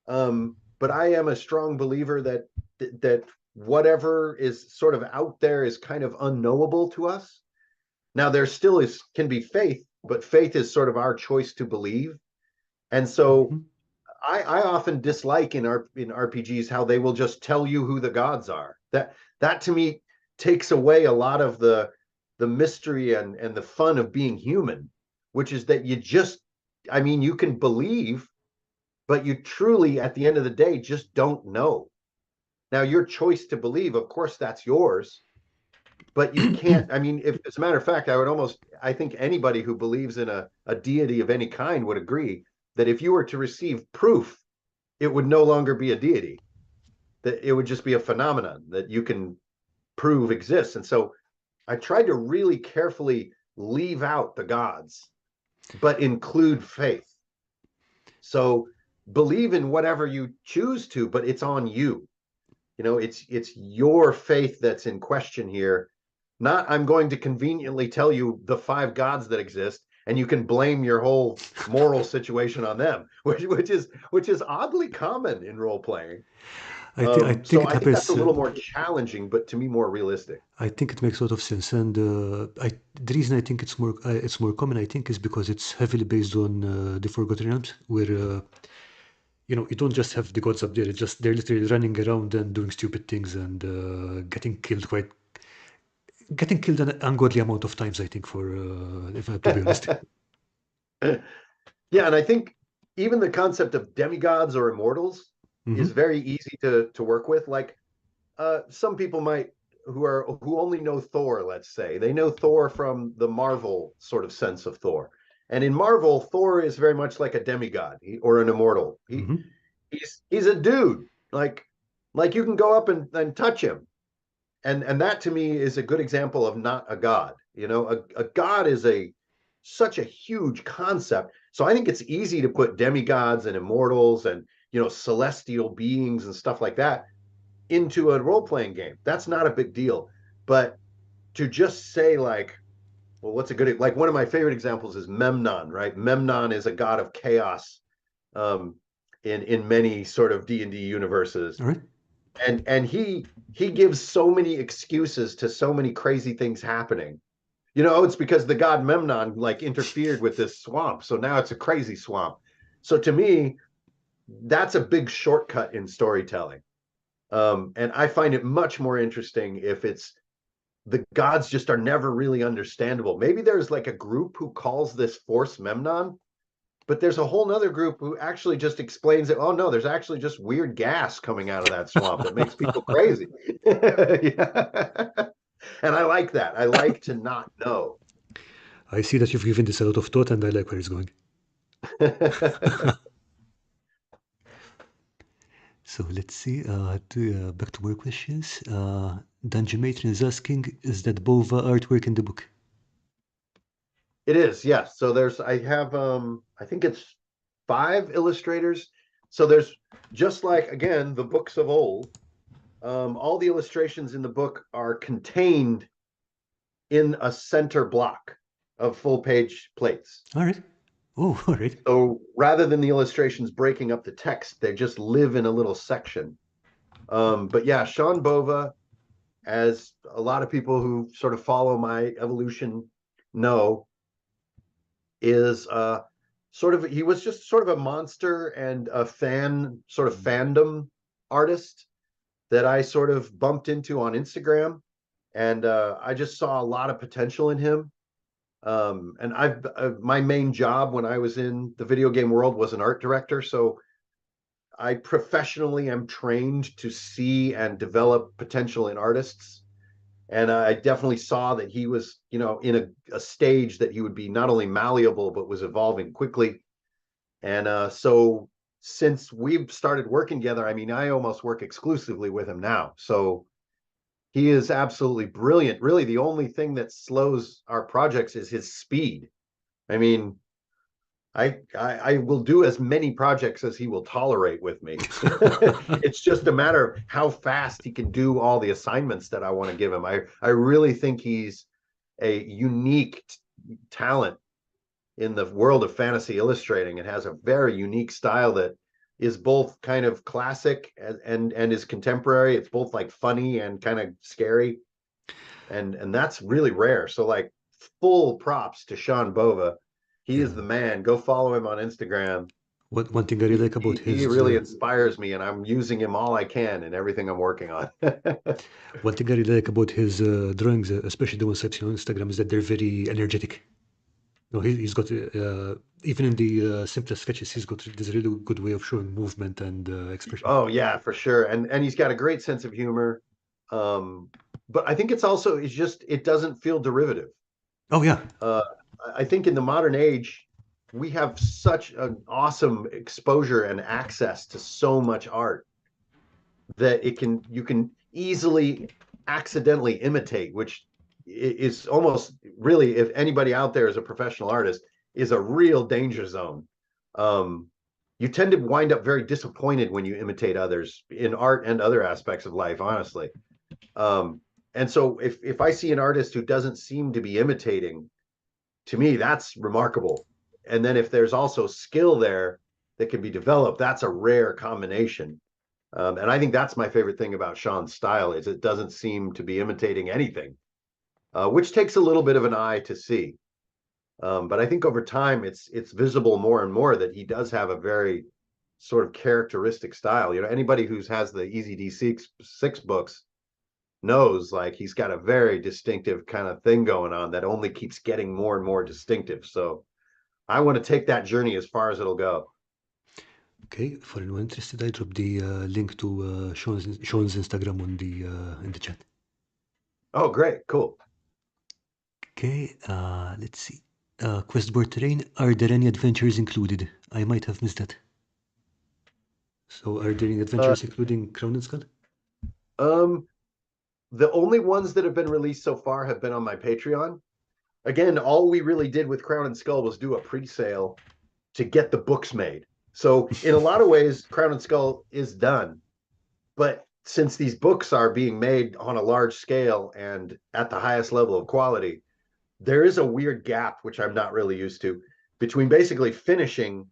but I am a strong believer that whatever is sort of out there is kind of unknowable to us. Now, there still can be faith, but faith is sort of our choice to believe. And so Mhm. I often dislike in RPGs how they will just tell you who the gods are. That to me takes away a lot of the mystery and the fun of being human, which is that I mean, you can believe, but you truly, at the end of the day, just don't know. Now, your choice to believe, of course, that's yours, but you can't. I mean, if as a matter of fact, I think anybody who believes in a deity of any kind would agree that if you were to receive proof, it would no longer be a deity, that it would just be a phenomenon that you can prove exists. And so I tried to really carefully leave out the gods but include faith. So believe in whatever you choose to, but it's on you. It's your faith that's in question here. Not I'm going to conveniently tell you the 5 gods that exist, and you can blame your whole moral situation on them, which is oddly common in role playing. I think So it I think that's a happens. little more challenging, but to me more realistic. I think it makes a lot of sense, and the reason I think it's more common, I think, is because it's heavily based on the Forgotten Realms, where you don't just have the gods up there; it's just they're literally running around and doing stupid things and getting killed an ungodly amount of times. I think, for if I have to be honest. Yeah, and I think even the concept of demigods or immortals is Hmm. very easy to work with. Like some people might who only know Thor, let's say, they know Thor from the Marvel sort of sense of Thor. And in Marvel, Thor is very much like a demigod or an immortal. Hmm. He's a dude. Like you can go up and touch him. And that to me is a good example of not a god. A god is a such a huge concept. So I think it's easy to put demigods and immortals and celestial beings and stuff like that into a role-playing game. That's not a big deal. But to just say like, well, what's a good like one of my favorite examples is Memnon, right? Memnon is a god of chaos um in many sort of D&D universes. All right. And he gives so many excuses to so many crazy things happening. It's because the god Memnon like interfered with this swamp, so now it's a crazy swamp. So to me, that's a big shortcut in storytelling. And I find it much more interesting if it's the gods just are never really understandable. Maybe there's like a group who calls this force Memnon, but there's a whole nother group who actually just explains it. Oh no, there's actually just weird gas coming out of that swamp that makes people crazy. Yeah. And I like that. I like to not know. I see that you've given this a lot of thought, and I like where it's going. So let's see. Back to more questions. Dungeon Matron is asking, is that Bova artwork in the book? It is, yes. So I have I think it's 5 illustrators. So there's just like again the books of old. All the illustrations in the book are contained in a center block of full page plates. All right. Oh, all right. So rather than the illustrations breaking up the text, they just live in a little section. But yeah, Sean Bova, as a lot of people who sort of follow my evolution know, is he was just sort of a monster and a sort of fandom artist that I sort of bumped into on Instagram. And I just saw a lot of potential in him. And my main job when I was in the video game world was an art director. So I professionally am trained to see and develop potential in artists. And I definitely saw that he was, in a stage that he would be not only malleable, but was evolving quickly. And so since we've started working together, I mean, I almost work exclusively with him now. So he is absolutely brilliant. Really, the only thing that slows our projects is his speed. I mean, I will do as many projects as he will tolerate with me. It's just a matter of how fast he can do all the assignments that I want to give him. I really think he's a unique talent in the world of fantasy illustrating. It has a very unique style that is both kind of classic and is contemporary. It's both like funny and kind of scary, and that's really rare. So like full props to Sean Bova. He is Yeah. the man. Go follow him on Instagram. One thing I really like about He his really inspires me, and I'm using him all I can in everything I'm working on. one thing I really like about his drawings, especially the ones I've seen on Instagram, is that they're very energetic. No, he's got even in the simplest sketches, he's got this really good way of showing movement and expression. Oh yeah, for sure. And he's got a great sense of humor. Um, but I think it's just it doesn't feel derivative. Oh yeah, Uh, I think in the modern age, we have such an awesome exposure and access to so much art that you can easily accidentally imitate, which is almost really, if anybody out there is a professional artist, is a real danger zone. Um, you tend to wind up very disappointed when you imitate others in art and other aspects of life, honestly. Um, and so if I see an artist who doesn't seem to be imitating, to me, that's remarkable. And then if there's also skill there that can be developed, that's a rare combination. And I think that's my favorite thing about Sean's style is it doesn't seem to be imitating anything, which takes a little bit of an eye to see. But I think over time it's visible more and more that he does have a very sort of characteristic style. You know, anybody who's has the Easy D6 books knows like he's got a very distinctive kind of thing going on that only keeps getting more and more distinctive. So I want to take that journey as far as it'll go. Okay, for anyone interested, I dropped the link to Sean's Instagram on the in the chat. Oh, great, cool. Okay, let's see. Questboard terrain. Are there any adventures included? I might have missed that. So, are there any Uh, adventures including Crown and Skull? um, the only ones that have been released so far have been on my Patreon. Again, all we really did with Crown and Skull was do a pre-sale to get the books made. So in a lot of ways, Crown and Skull is done. But since these books are being made on a large scale and at the highest level of quality, there is a weird gap, which I'm not really used to, between basically finishing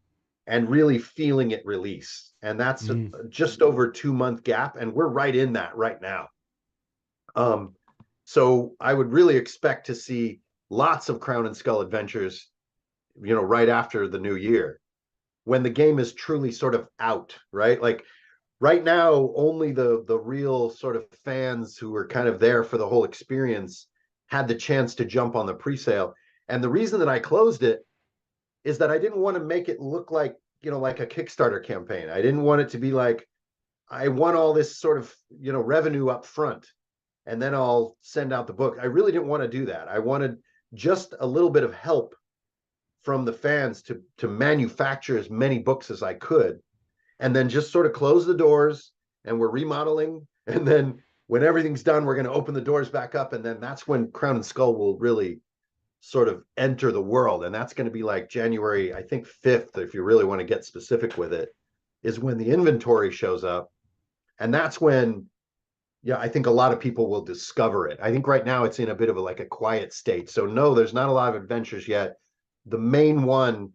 and really feeling it release. And that's Mm, just over 2 month gap. And we're right in that right now. Um, so I would really expect to see lots of Crown and Skull adventures, you know, right after the new year when the game is truly sort of out, right? Like right now, only the real sort of fans who were kind of there for the whole experience had the chance to jump on the pre-sale. And the reason that I closed it is that I didn't want to make it look like, you know, like a Kickstarter campaign. I didn't want it to be like I want all this sort of, you know, revenue up front and then I'll send out the book. I really didn't want to do that. I wanted just a little bit of help from the fans to manufacture as many books as I could and then just sort of close the doors and we're remodeling. And then when everything's done, we're going to open the doors back up. And then that's when Crown and Skull will really sort of enter the world. And that's going to be like January, I think 5th, if you really want to get specific with it, is when the inventory shows up. And that's when, yeah, I think a lot of people will discover it. I think right now it's in a bit of a like a quiet state. So no, there's not a lot of adventures yet. The main one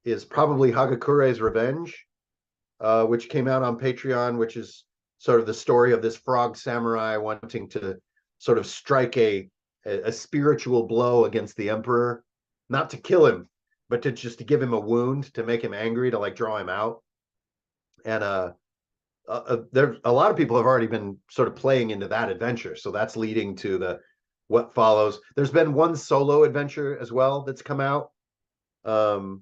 is probably Hagakure's Revenge, which came out on Patreon, which is sort of the story of this frog samurai wanting to sort of strike a spiritual blow against the emperor, not to kill him, but to just to give him a wound, to make him angry, to like draw him out. And there a lot of people have already been sort of playing into that adventure, so that's leading to the what follows. There's been one solo adventure as well that's come out. Um,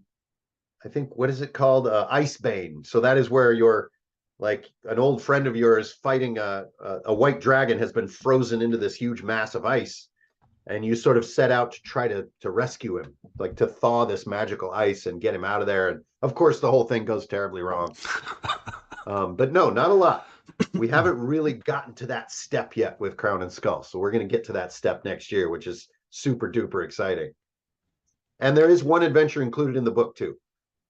I think what is it called? Icebane. So that is where you're like an old friend of yours fighting a white dragon has been frozen into this huge mass of ice, and you sort of set out to try to rescue him, like to thaw this magical ice and get him out of there. And of course, the whole thing goes terribly wrong. But no, not a lot. We haven't really gotten to that step yet with Crown and Skull, so we're going to get to that step next year, which is super duper exciting. And there is one adventure included in the book too.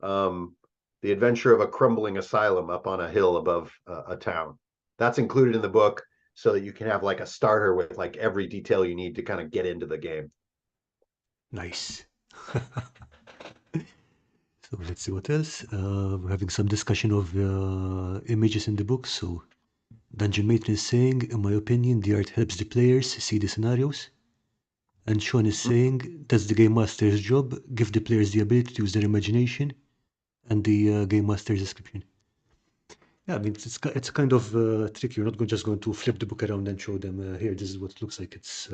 Um, the adventure of a crumbling asylum up on a hill above a town. That's included in the book so that you can have like a starter with like every detail you need to kind of get into the game. nice. So let's see what else. We're having some discussion of images in the book. So Dungeon Matron is saying, in my opinion, the art helps the players see the scenarios. And Sean is saying, that's the game master's job. Give the players the ability to use their imagination and the game master's description. Yeah, I mean, it's kind of tricky. You're not just going to flip the book around and show them, here, this is what it looks like. It's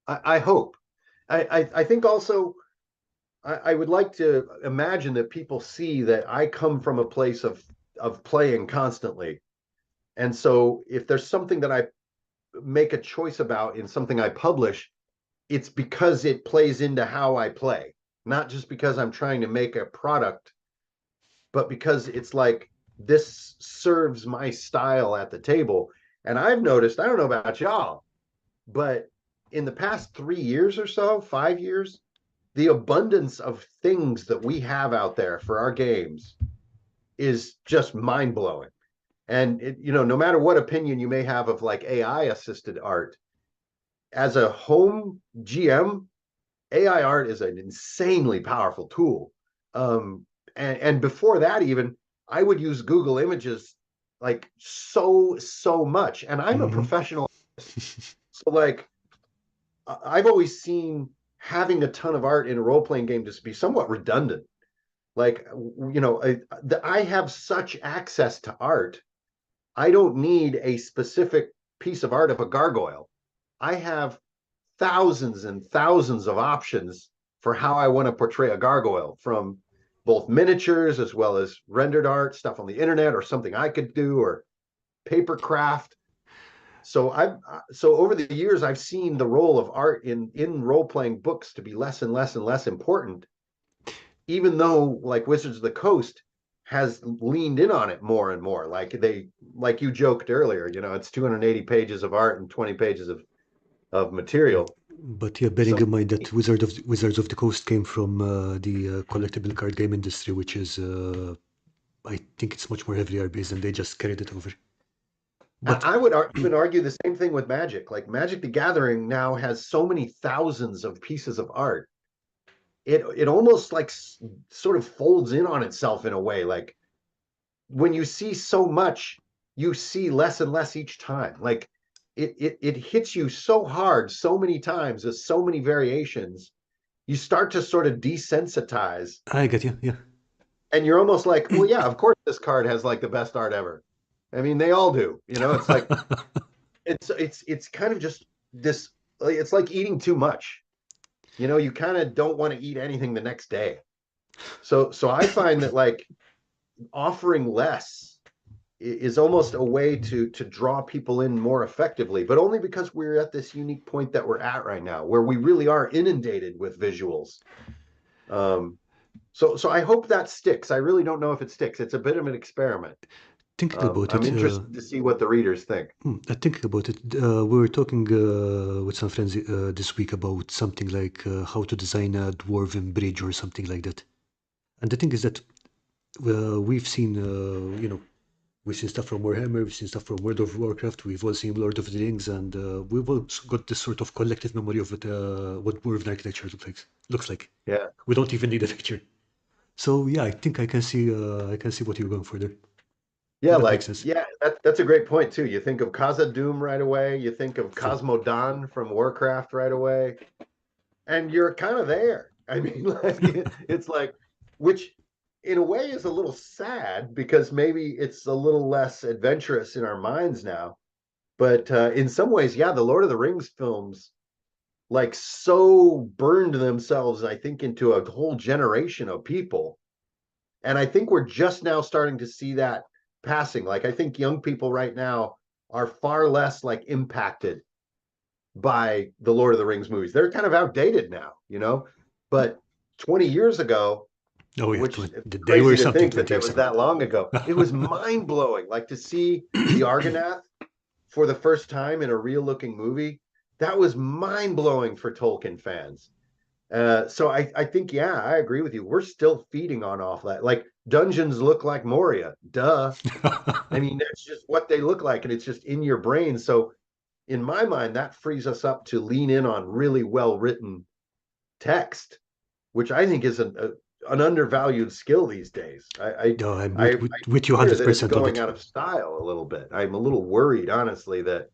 I hope. I think also I would like to imagine that people see that I come from a place of playing constantly. And so if there's something that I make a choice about in something I publish, it's because it plays into how I play, not just because I'm trying to make a product, but because it's like this serves my style at the table. And I've noticed, I don't know about y'all, but in the past 3 years or so, 5 years, the abundance of things that we have out there for our games is just mind blowing. And no matter what opinion you may have of like AI assisted art, as a home GM, AI art is an insanely powerful tool. And before that, even I would use Google Images like so much. And I'm a Hmm. professional, so like I've always seen having a ton of art in a role playing game just be somewhat redundant. Like I have such access to art. I don't need a specific piece of art of a gargoyle. I have thousands and thousands of options for how I want to portray a gargoyle, from both miniatures as well as rendered art, stuff on the internet, or something I could do, or paper craft. So over the years I've seen the role of art in role playing books to be less and less and less important, even though like Wizards of the Coast has leaned in on it more and more. Like you joked earlier, it's 280 pages of art and 20 pages of material. But yeah, bearing So in mind that Wizards of the Coast came from the collectible card game industry, which is, I think it's much more heavily art based, and they just carried it over. But I would even argue the same thing with Magic. Like Magic the Gathering now has so many thousands of pieces of art. It almost like sort of folds in on itself in a way. Like when you see so much, you see less and less each time. Like it hits you so hard so many times with so many variations. You start to sort of desensitize, I get you, yeah. and you're almost like, well, yeah, of course this card has like the best art ever. I mean, they all do. It's like it's kind of just this. It's like eating too much. You kind of don't want to eat anything the next day. So I find that like offering less is almost a way to draw people in more effectively, but only because we're at this unique point that we're at right now, where we really are inundated with visuals. So I hope that sticks. I really don't know if it sticks. It's a bit of an experiment. Thinking about I'm it, interested to see what the readers think. thinking about it, we were talking with some friends this week about something like how to design a dwarven bridge or something like that. And the thing is that we've seen, we've seen stuff from Warhammer, we've seen stuff from World of Warcraft, we've all seen Lord of the Rings, and we've all got this sort of collective memory of what dwarven architecture looks like. Yeah. We don't even need a picture. So yeah, I think I can see what you're going for there. Yeah, That makes sense. that's a great point too. You think of Khazad-dûm right away, you think of So Cosmodan from Warcraft right away, and you're kind of there. I mean, like it's like, which in a way is a little sad because maybe it's a little less adventurous in our minds now. But in some ways, yeah, the Lord of the Rings films like so burned themselves, I think, into a whole generation of people. And I think we're just now starting to see that passing. Like I think young people right now are far less like impacted by the Lord of the Rings movies. They're kind of outdated now. But 20 years ago, oh yeah, which it's they were crazy to something think that 20 that years was ago. that long ago, it was mind blowing. Like to see the Argonath for the first time in a real looking movie, that was mind blowing for Tolkien fans. So I think, yeah, I agree with you. We're still feeding on off that. Like dungeons look like Moria. Duh. I mean, that's just what they look like, and it's just in your brain. So in my mind, that frees us up to lean in on really well written text, which I think is an undervalued skill these days. No, I'm I with you fear that it's 100% on going it. out of style a little bit. I'm a little worried, honestly, that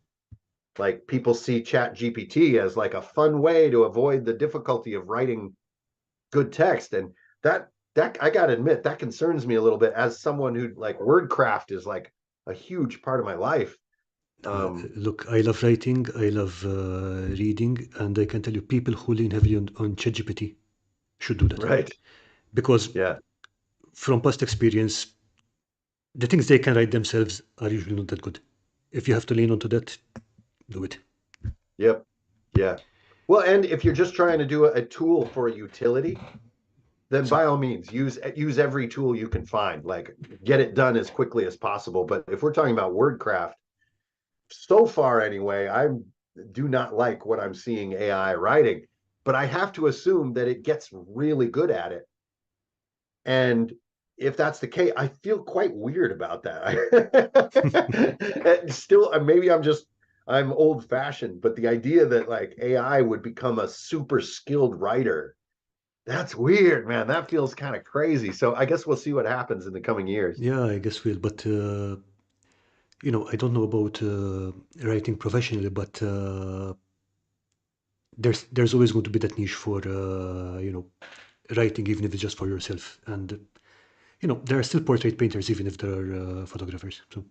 like people see Chat GPT as like a fun way to avoid the difficulty of writing good text, and that I gotta admit that concerns me a little bit as someone who like wordcraft is like a huge part of my life. Look, I love writing, I love reading, and I can tell you people who lean heavily on ChatGPT should do that. Right. Because Yeah. from past experience, the things they can write themselves are usually not that good. If you have to lean onto that, do it. Yep. Yeah. Well, and if you're just trying to do a tool for a utility, then So, by all means use every tool you can find. Like get it done as quickly as possible. But if we're talking about wordcraft, so far anyway, I do not like what I'm seeing AI writing. but I have to assume that it gets really good at it. And if that's the case, I feel quite weird about that. Still, maybe I'm old fashioned, but the idea that like AI would become a super skilled writer, that's weird, man. That feels kind of crazy. So I guess we'll see what happens in the coming years. Yeah, I guess we'll. But I don't know about writing professionally, but there's always going to be that niche for writing, even if it's just for yourself. And there are still portrait painters, even if there are photographers. So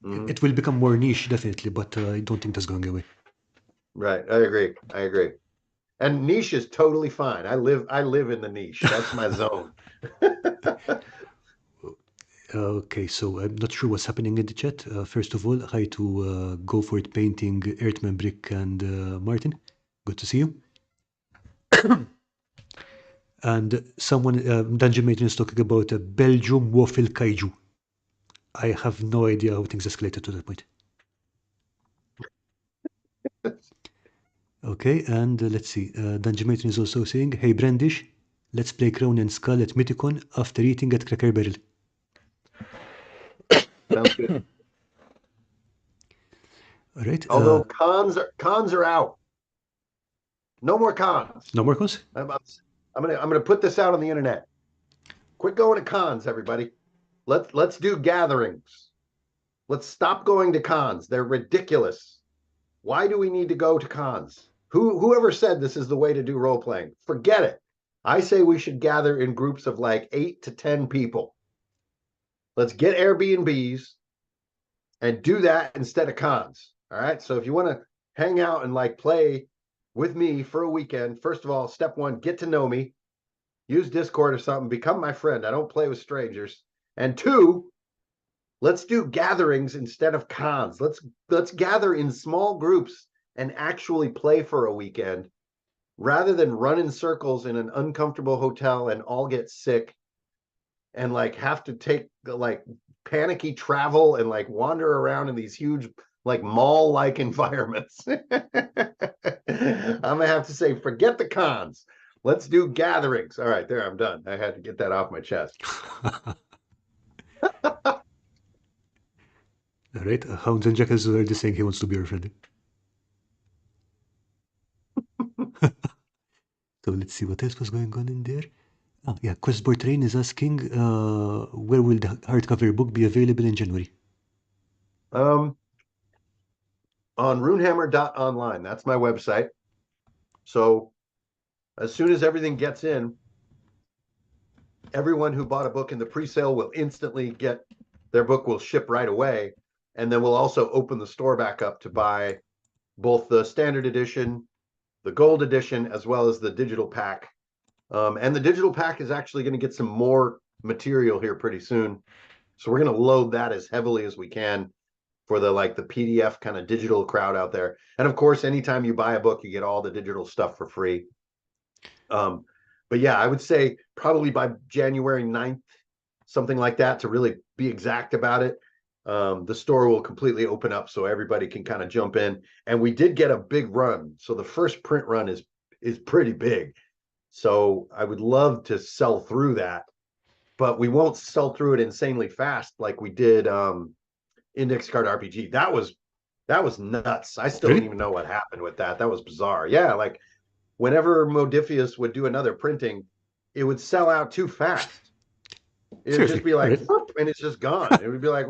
Mhm. it will become more niche, definitely, but I don't think that's going away. Right. I agree. I agree. And niche is totally fine. I live in the niche. That's my zone. Okay, so I'm not sure what's happening in the chat. First of all, hi to Go For It Painting, Earthman Brick, and Martin. Good to see you. And someone, Dungeon Matron, is talking about a Belgium waffle kaiju. I have no idea how things escalated to that point. Okay, and let's see. Dungeon Matron is also saying, hey Brandish, let's play Crown and Skull at Mythicon after eating at Cracker Barrel. Sounds good. All right. Although cons are out. No more cons. No more cons? I'm gonna put this out on the internet. Quit going to cons, everybody. Let's do gatherings. Let's stop going to cons. They're ridiculous. Why do we need to go to cons? Whoever said this is the way to do role playing? Forget it. I say we should gather in groups of like 8 to 10 people. Let's get Airbnbs and do that instead of cons. All right. So if you want to hang out and like play with me for a weekend, first of all, step one, get to know me, use Discord or something, become my friend. I don't play with strangers. And two, let's do gatherings instead of cons. Let's gather in small groups and actually play for a weekend rather than run in circles in an uncomfortable hotel and all get sick and like have to take like panicky travel and like wander around in these huge like mall-like environments. I'm gonna have to say, forget the cons. Let's do gatherings. All right, there, I'm done. I had to get that off my chest. All right. Hounds and Jackals is already saying he wants to be your friend. So let's see what else was going on in there. Ah, yeah, Questboard Train is asking where will the hardcover book be available in January? Um, on Runehammer.online. That's my website. So as soon as everything gets in, everyone who bought a book in the pre-sale will instantly get their book will ship right away. And then we'll also open the store back up to buy both the standard edition, the gold edition, as well as the digital pack. And the digital pack is actually going to get some more material here pretty soon. So we're going to load that as heavily as we can for the PDF kind of digital crowd out there. And of course, anytime you buy a book, you get all the digital stuff for free. But yeah, I would say probably by January 9th, something like that, to really be exact about it. The store will completely open up so everybody can kind of jump in. And we did get a big run. So the first print run is pretty big. So I would love to sell through that, but we won't sell through it insanely fast like we did Index Card RPG. That was nuts. I still don't Really? even know what happened with that. That was bizarre. Yeah, like whenever Modifius would do another printing, it would sell out too fast. It would just Seriously? be All like, right. whoop, and it's just gone. It would be like,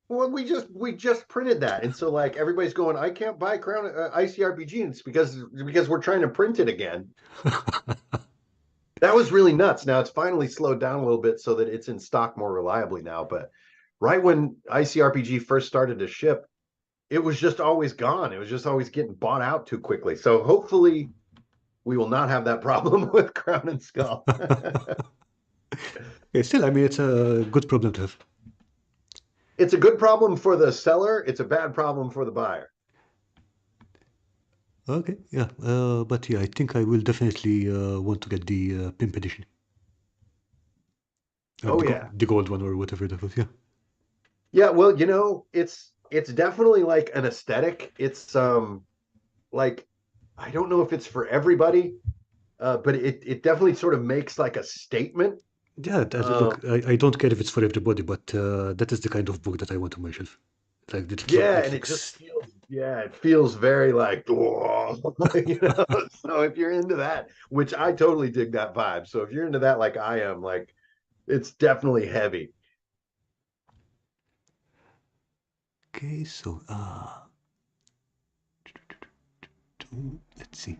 well, we just printed that, and so like everybody's going, I can't buy Crown ICRPG, and it's because we're trying to print it again. That was really nuts. Now it's finally slowed down a little bit so that it's in stock more reliably now. But right when ICRPG first started to ship, it was just always gone. It was just always getting bought out too quickly. So hopefully we will not have that problem with Crown and Skull. Yeah, still, I mean, it's a good problem to have. It's a good problem for the seller. It's a bad problem for the buyer. Okay, yeah. But yeah, I think I will definitely want to get the Pimp Edition. Oh yeah. The gold one or whatever that was, yeah. Yeah, well, it's definitely like an aesthetic. It's like I don't know if it's for everybody, but it definitely sort of makes like a statement. Yeah, Um, look, I don't care if it's for everybody, but that is the kind of book that I want on my shelf. Like yeah, it and it just looks. feels, yeah, it feels very like, whoa, you know. So if you're into that, which I totally dig that vibe. So if you're into that, like I am, like it's definitely heavy. Okay, so let's see.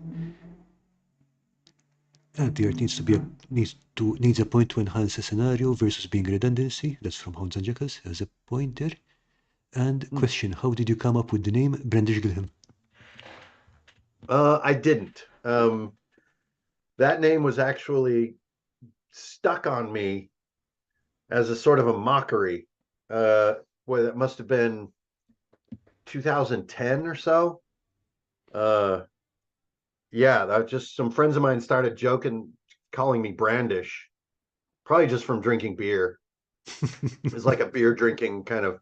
There needs a point to enhance a scenario versus being redundancy. That's from Hounds and Jackals. Has a point there. And Hmm. question: how did you come up with the name Brandish Gilhelm? I didn't. That name was actually stuck on me as a sort of a mockery. Uh, Boy, that must have been 2010 or so. Uh, yeah, that just some friends of mine started joking, calling me Brandish, probably just from drinking beer. It's like a beer drinking kind of,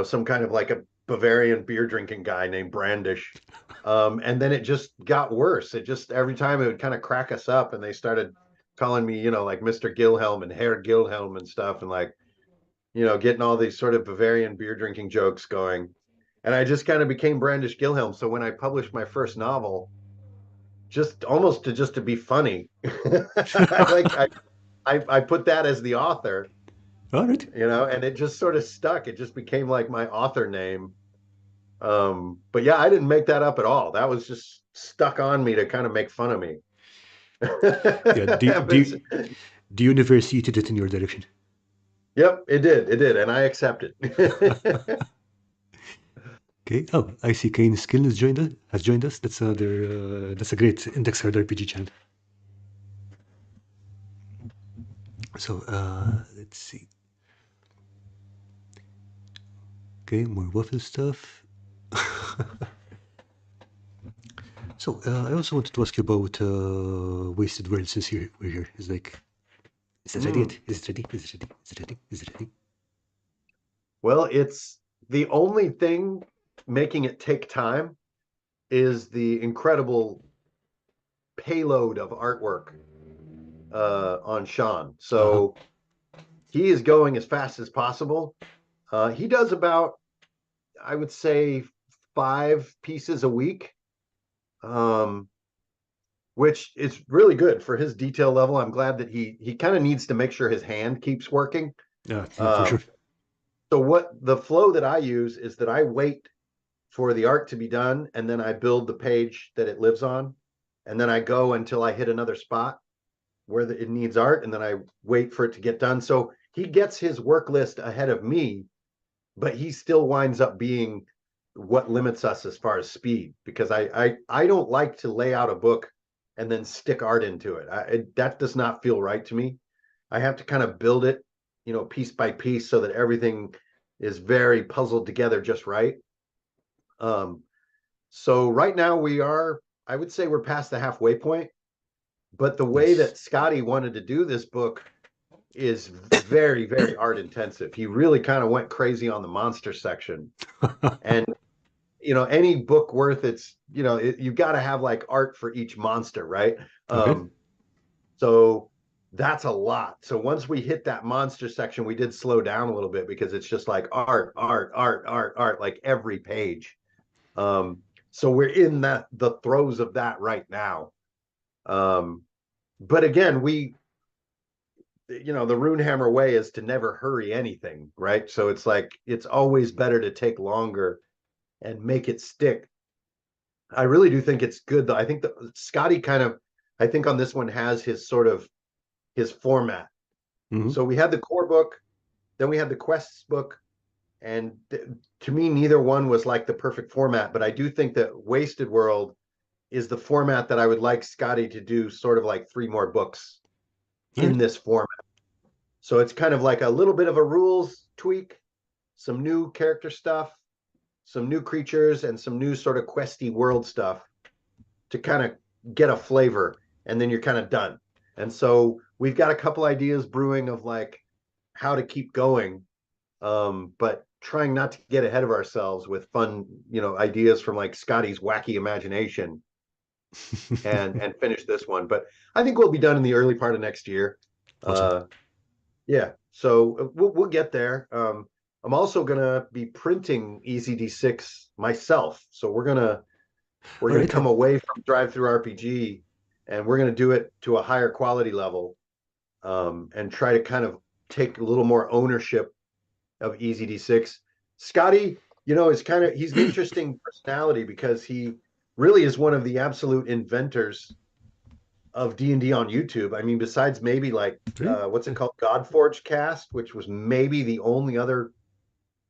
some kind of like a Bavarian beer drinking guy named Brandish. And then it just got worse. It just every time it would kind of crack us up, and they started calling me, like Mr. Gilhelm and Herr Gilhelm and stuff, and like, getting all these sort of Bavarian beer drinking jokes going. And I just kind of became Brandish Gilhelm. So when I published my first novel, just almost to just to be funny, I put that as the author, All right. and it just sort of stuck. It just became like my author name. But yeah, I didn't make that up at all. That was just stuck on me to kind of make fun of me. Yeah. But The universe heated it in your direction. yep, it did. It did, and I accept it. Okay. Oh, I see. Kane Skill has joined us. That's a great index card RPG channel. So let's see. Okay, more waffle stuff. So I also wanted to ask you about Wasted World since we're here. It's like, is that ready Mm. yet? Is it ready? Is it ready? Is it ready? Is it ready? Well, it's the only thing making it take time is the incredible payload of artwork on Sean. Uh huh. So he is going as fast as possible. He does about, I would say, 5 pieces a week, um, which is really good for his detail level. I'm glad that he kind of needs to make sure his hand keeps working. Yeah, for Um, sure. so what the flow that I use is that I wait for the art to be done, and then I build the page that it lives on, and then I go until I hit another spot where it needs art, and then I wait for it to get done. So he gets his work list ahead of me, but he still winds up being what limits us as far as speed, because I don't like to lay out a book and then stick art into it. That does not feel right to me. I have to kind of build it, piece by piece, so that everything is very puzzled together just right. Um, so right now I would say we're past the halfway point, but the way Nice. that Scotty wanted to do this book is very, very art intensive. He really kind of went crazy on the monster section. And any book worth its, you've got to have like art for each monster, right? Okay. So that's a lot. So once we hit that monster section, we did slow down a little bit, because it's just like art, art, art, art, art, like every page. Um, so we're in the throes of that right now. Um, but again, the Runehammer way is to never hurry anything, right? So it's like it's always better to take longer and make it stick. I really do think it's good though. I think that Scotty kind of, I think on this one has his sort of his format. Hmm. So we had the core book, then we had the quests book, and to me, neither one was like the perfect format. But I do think that Wasted World is the format that I would like Scotty to do, sort of like 3 more books All in right. this format. So it's kind of like a little bit of a rules tweak, some new character stuff, some new creatures, and some new sort of questy world stuff to kind of get a flavor, and then you're kind of done. And so we've got a couple ideas brewing of like how to keep going, but trying not to get ahead of ourselves with fun, ideas from like Scotty's wacky imagination. and finish this one. But I think we'll be done in the early part of next year. Awesome. Yeah, so we'll get there. I'm also gonna be printing EZD6 myself, so we're All gonna right. come away from Drive Through RPG, and we're gonna do it to a higher quality level, and try to kind of take a little more ownership of EZD6. Scotty, is he's an interesting personality because he really is one of the absolute inventors of D&D on YouTube. I mean, besides maybe like Really? what's it Yeah. called, Godforge Cast, which was maybe the only other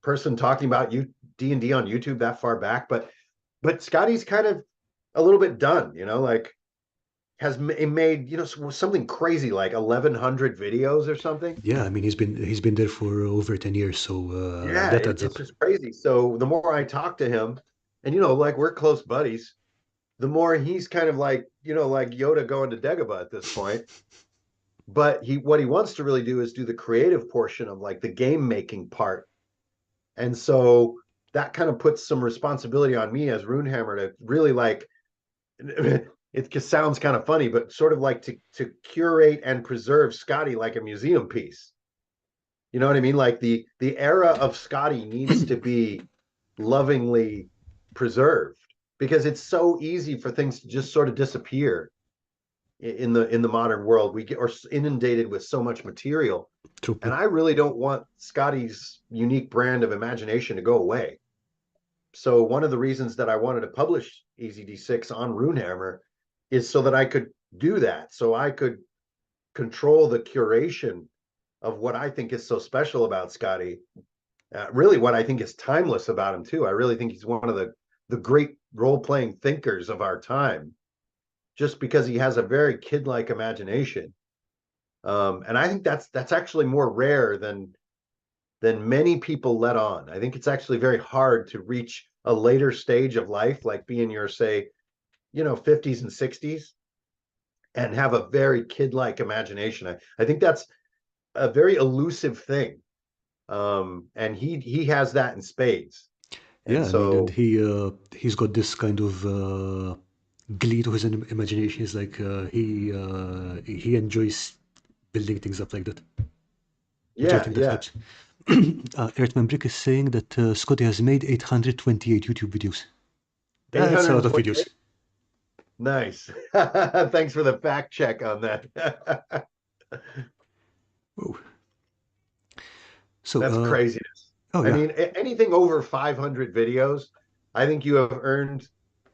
person talking about D&D on YouTube that far back. But Scotty's kind of a little bit done, like has made something crazy like 1,100 videos or something. Yeah, I mean he's been there for over 10 years, so Yeah, that adds up. it's just crazy. So the more I talk to him, and like we're close buddies, the more he's kind of like like Yoda going to Dagobah at this point. But what he wants to really do is do the creative portion of like the game making part. And so that kind of puts some responsibility on me as Runehammer to really like it sounds kind of funny, but sort of like to curate and preserve Scotty like a museum piece. You know what I mean? Like the era of Scotty needs to be lovingly preserved because it's so easy for things to just sort of disappear in the modern world. We get are inundated with so much material, True. and Yep. I really don't want Scotty's unique brand of imagination to go away. So one of the reasons that I wanted to publish EZD6 on Runehammer is so that I could do that. So I could control the curation of what I think is so special about Scotty. Really, what I think is timeless about him too. I really think he's one of the great role playing thinkers of our time, just because he has a very kid like imagination. And I think that's actually more rare than many people let on. I think it's actually very hard to reach a later stage of life, like be in your say, 50s and 60s, and have a very kid-like imagination. I think that's a very elusive thing. And he has that in spades. And Yeah, I mean, and so he's got this kind of glee to his imagination. He's like he enjoys building things up like that, which I yeah, think that yeah. helps. Earthman Brick is saying that Scotty has made 828 YouTube videos. That's a lot of videos. 828. Nice. Thanks for the fact check on that. Whoa. So, That's craziness. oh I yeah, mean, anything over 500 videos, I think you have earned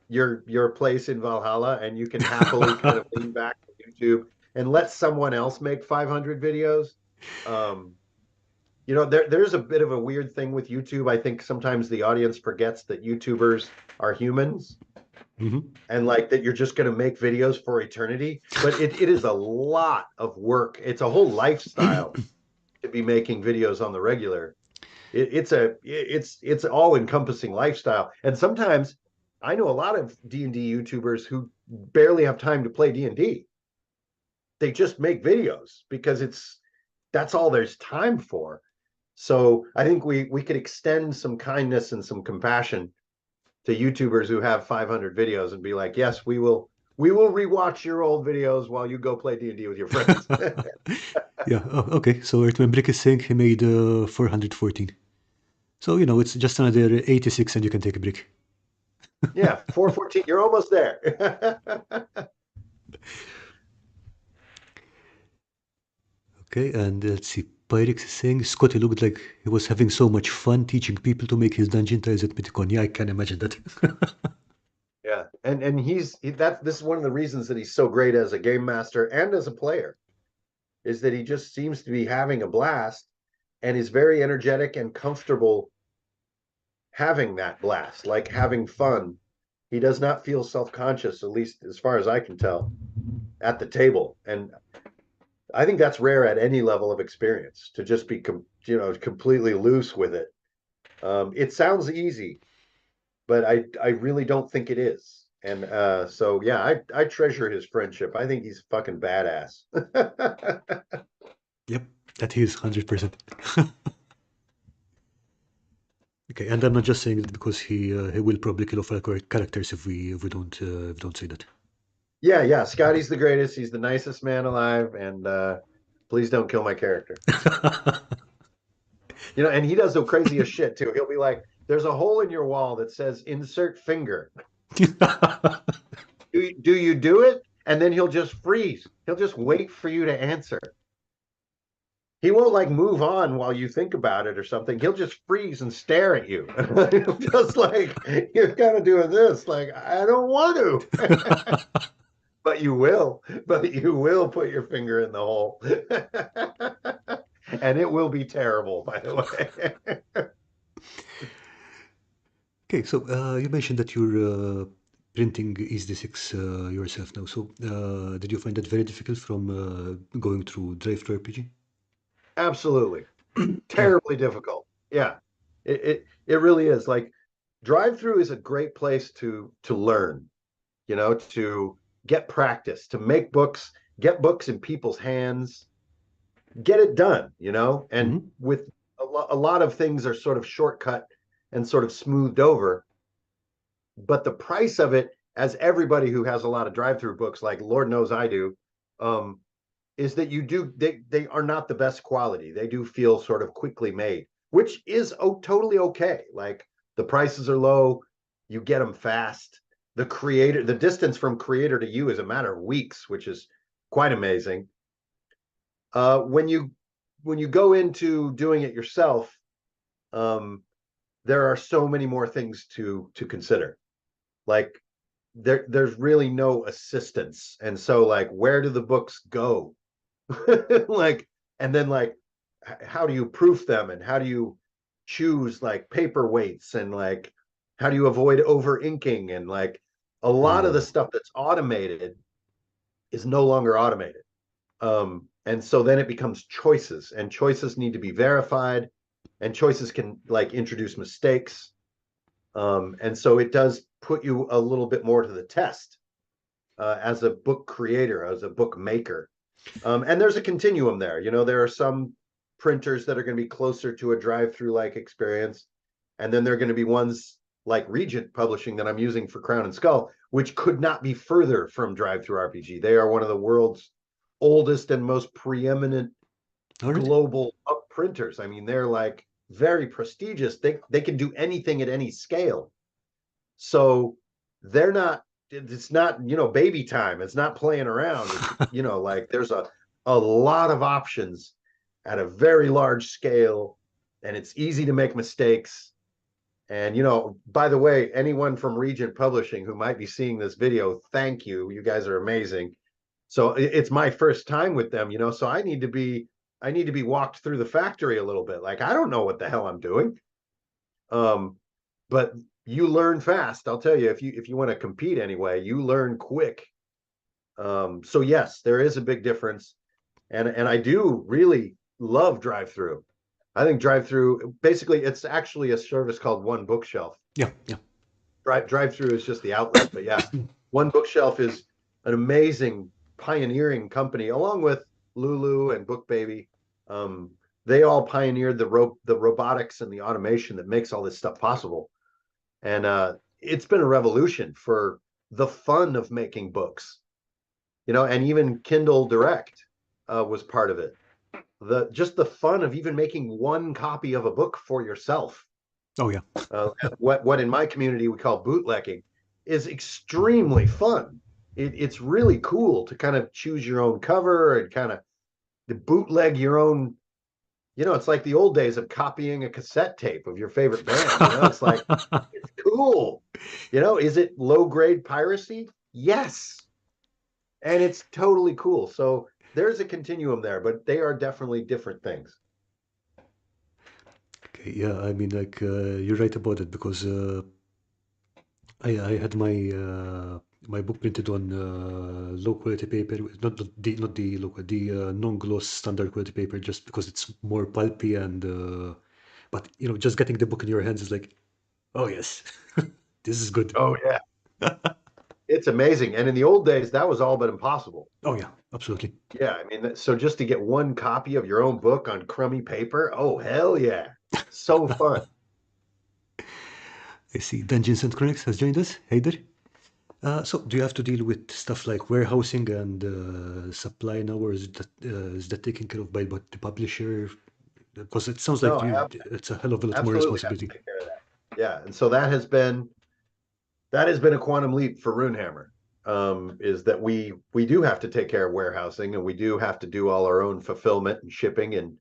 your place in Valhalla, and you can happily kind of lean back to YouTube and let someone else make 500 videos. Um, there's a bit of a weird thing with YouTube. I think sometimes the audience forgets that YouTubers are humans hmm, and like that you're just going to make videos for eternity. But it is a lot of work. It's a whole lifestyle to be making videos on the regular. It's all encompassing lifestyle. And sometimes I know a lot of D&D YouTubers who barely have time to play D&D. They just make videos because that's all there's time for. So I think we could extend some kindness and some compassion to YouTubers who have 500 videos and be like, yes, we will rewatch your old videos while you go play D&D with your friends. yeah. Oh, okay, so Earthman Brick is saying he made 414. So it's just another 86, and you can take a break. Yeah, 414, you're almost there. Okay, and let's see. Pyrex is saying Scotty looked like he was having so much fun teaching people to make his dungeon tiles at Mythicon. Yeah, I can imagine that. Yeah, and this is one of the reasons that he's so great as a game master and as a player, is that he just seems to be having a blast and is very energetic and comfortable having that blast, like having fun. He does not feel self-conscious, at least as far as I can tell, at the table. And I think that's rare at any level of experience to just be completely loose with it. It sounds easy, but I really don't think it is. And so yeah, I treasure his friendship. I think he's fucking badass. Yep, that he is 100%. Okay, and I'm not just saying that because he will probably kill off our characters if we don't say that. Yeah. Scotty's the greatest. He's the nicest man alive, and please don't kill my character. And he does the craziest shit too. He'll be like, "There's a hole in your wall that says insert finger. Do you do it?" And then he'll just freeze. He'll just wait for you to answer. He won't like move on while you think about it or something. He'll just freeze and stare at you. Just like you're kind of doing this. Like, I don't want to. But you will. But you will put your finger in the hole. And it will be terrible, by the way. Okay, so you mentioned that you're printing EASD6 yourself now. So did you find that very difficult from going through Drive to RPG? Absolutely. Terribly difficult. Yeah. It really is. Like drive through is a great place to learn, to get practice, to make books, get books in people's hands, get it done, and Hmm. with a lot of things are sort of shortcut and sort of smoothed over, but the price of it, as everybody who has a lot of drive-through books, like Lord knows I do, um, is that they are not the best quality. They do feel sort of quickly made, which is totally okay. Like the prices are low, you get them fast. The distance from creator to you is a matter of weeks, which is quite amazing. When you go into doing it yourself, um, there are so many more things to consider. Like there's really no assistance, and so like where do the books go? Like, and then like how do you proof them, and how do you choose like paper weights, and like how do you avoid over inking, and like a lot of the Oh, stuff that's automated is no longer automated. And so then it becomes choices, and choices need to be verified, and choices can like introduce mistakes. And so it does put you a little bit more to the test as a book creator, as a book maker. And there's a continuum there. There are some printers that are going to be closer to a drive-through like experience, and then there are going to be ones like Regent Publishing that I'm using for Crown and Skull, which could not be further from drive-through RPG. They are one of the world's oldest and most preeminent all right. global printers. I mean, they're like very prestigious. They can do anything at any scale. So they're not, it's not, baby time. It's not playing around. It's, like there's a lot of options at a very large scale, and it's easy to make mistakes. And, by the way, anyone from Regent Publishing who might be seeing this video, thank you. You guys are amazing. So it's my first time with them, so I need to be walked through the factory a little bit. Like I don't know what the hell I'm doing. Um, but you learn fast. I'll tell you, if you want to compete anyway, you learn quick. So yes, there is a big difference, and I do really love drive through. I think drive through basically it's actually a service called One Bookshelf. Yeah, yeah. Drive through is just the outlet, but yeah, One Bookshelf is an amazing pioneering company, along with Lulu and Book Baby. Um, they all pioneered the robotics and the automation that makes all this stuff possible. And it's been a revolution for the fun of making books, and even Kindle Direct was part of it. The fun of even making one copy of a book for yourself, Oh, yeah. what in my community we call bootlegging, is extremely fun. It's really cool to kind of choose your own cover and kind of to bootleg your own. It's like the old days of copying a cassette tape of your favorite band. It's like it's cool. Is it low grade piracy? Yes. And it's totally cool. So there's a continuum there, but they are definitely different things. Okay, yeah, I mean, like, you're right about it because I had my book printed on low quality paper, not the low quality, the non-gloss standard quality paper, just because it's more pulpy and but just getting the book in your hands is like, oh yes, this is good. Oh yeah. It's amazing. And in the old days, that was all but impossible. Oh yeah, absolutely. Yeah, I mean, so just to get one copy of your own book on crummy paper, oh hell yeah. So fun. I see Dungeons and Chronics has joined us. Hey there. So do you have to deal with stuff like warehousing and supply now, or is that taken care of by the publisher? Because it sounds like No, it's a hell of a lot more absolutely have to responsibility. take care of that. Yeah, and so that has been a quantum leap for Runehammer. Is that we do have to take care of warehousing, and we do have to do all our own fulfillment and shipping, and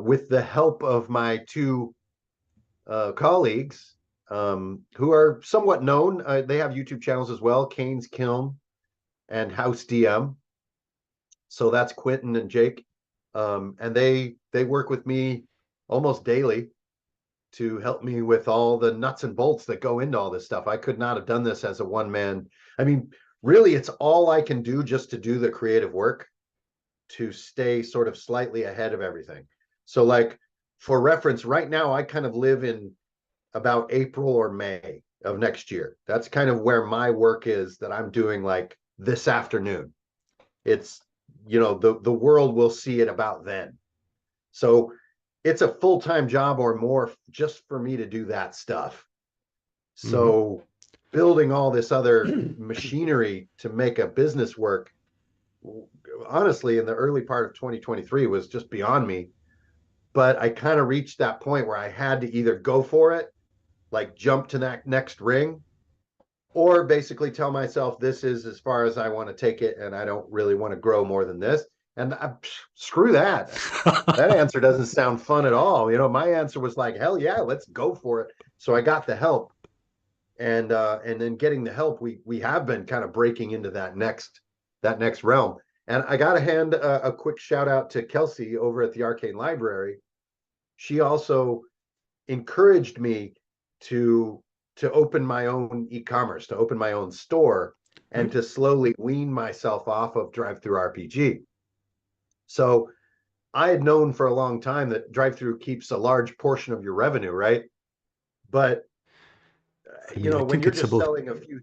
with the help of my two colleagues, who are somewhat known. They have YouTube channels as well, Kane's Kiln and House DM. So that's Quentin and Jake. And they work with me almost daily to help me with all the nuts and bolts that go into all this stuff. I could not have done this as a one man. I mean, really, it's all I can do just to do the creative work to stay sort of slightly ahead of everything. So, like, for reference, right now, I kind of live in about April or May of next year. That's kind of where my work is that I'm doing like this afternoon. It's, the world will see it about then. So it's a full-time job or more just for me to do that stuff. Hmm. So building all this other machinery to make a business work, honestly, in the early part of 2023 was just beyond me. But I kind of reached that point where I had to either go for it, like jump to that next ring, or basically tell myself this is as far as I want to take it, and I don't really want to grow more than this. And screw that. That answer doesn't sound fun at all. My answer was like, hell yeah, let's go for it. So I got the help, and then getting the help, we have been kind of breaking into that next realm. And I got to hand a quick shout out to Kelsey over at the Arcane Library. She also encouraged me to to open my own e-commerce, to open my own store, and Right? to slowly wean myself off of drive through RPG. So I had known for a long time that drive through keeps a large portion of your revenue, right? But I mean, I when think you're it's just about selling a few,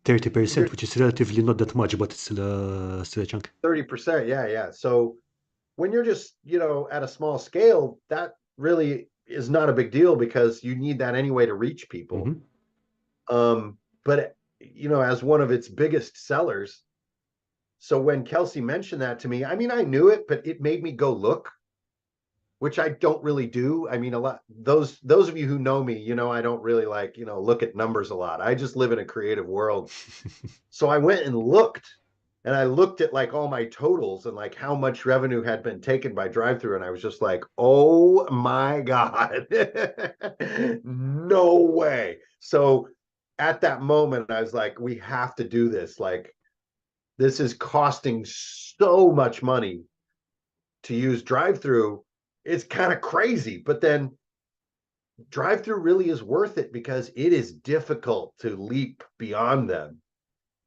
you're 30%, which is relatively not that much, but it's still a chunk. 30%, yeah, yeah. So when you're just, at a small scale, that really is not a big deal because you need that anyway to reach people. Hmm. But as one of its biggest sellers, so when Kelsey mentioned that to me, I mean, I knew it, but it made me go look, which I don't really do. I mean, a lot those of you who know me, I don't really like, look at numbers a lot. I just live in a creative world. So I went and looked, and I looked at like all my totals and like how much revenue had been taken by drive through, and I was just like, "Oh my god." No way. So at that moment I was like, we have to do this. Like, this is costing so much money to use drive through. It's kind of crazy, but then drive through really is worth it because it is difficult to leap beyond them.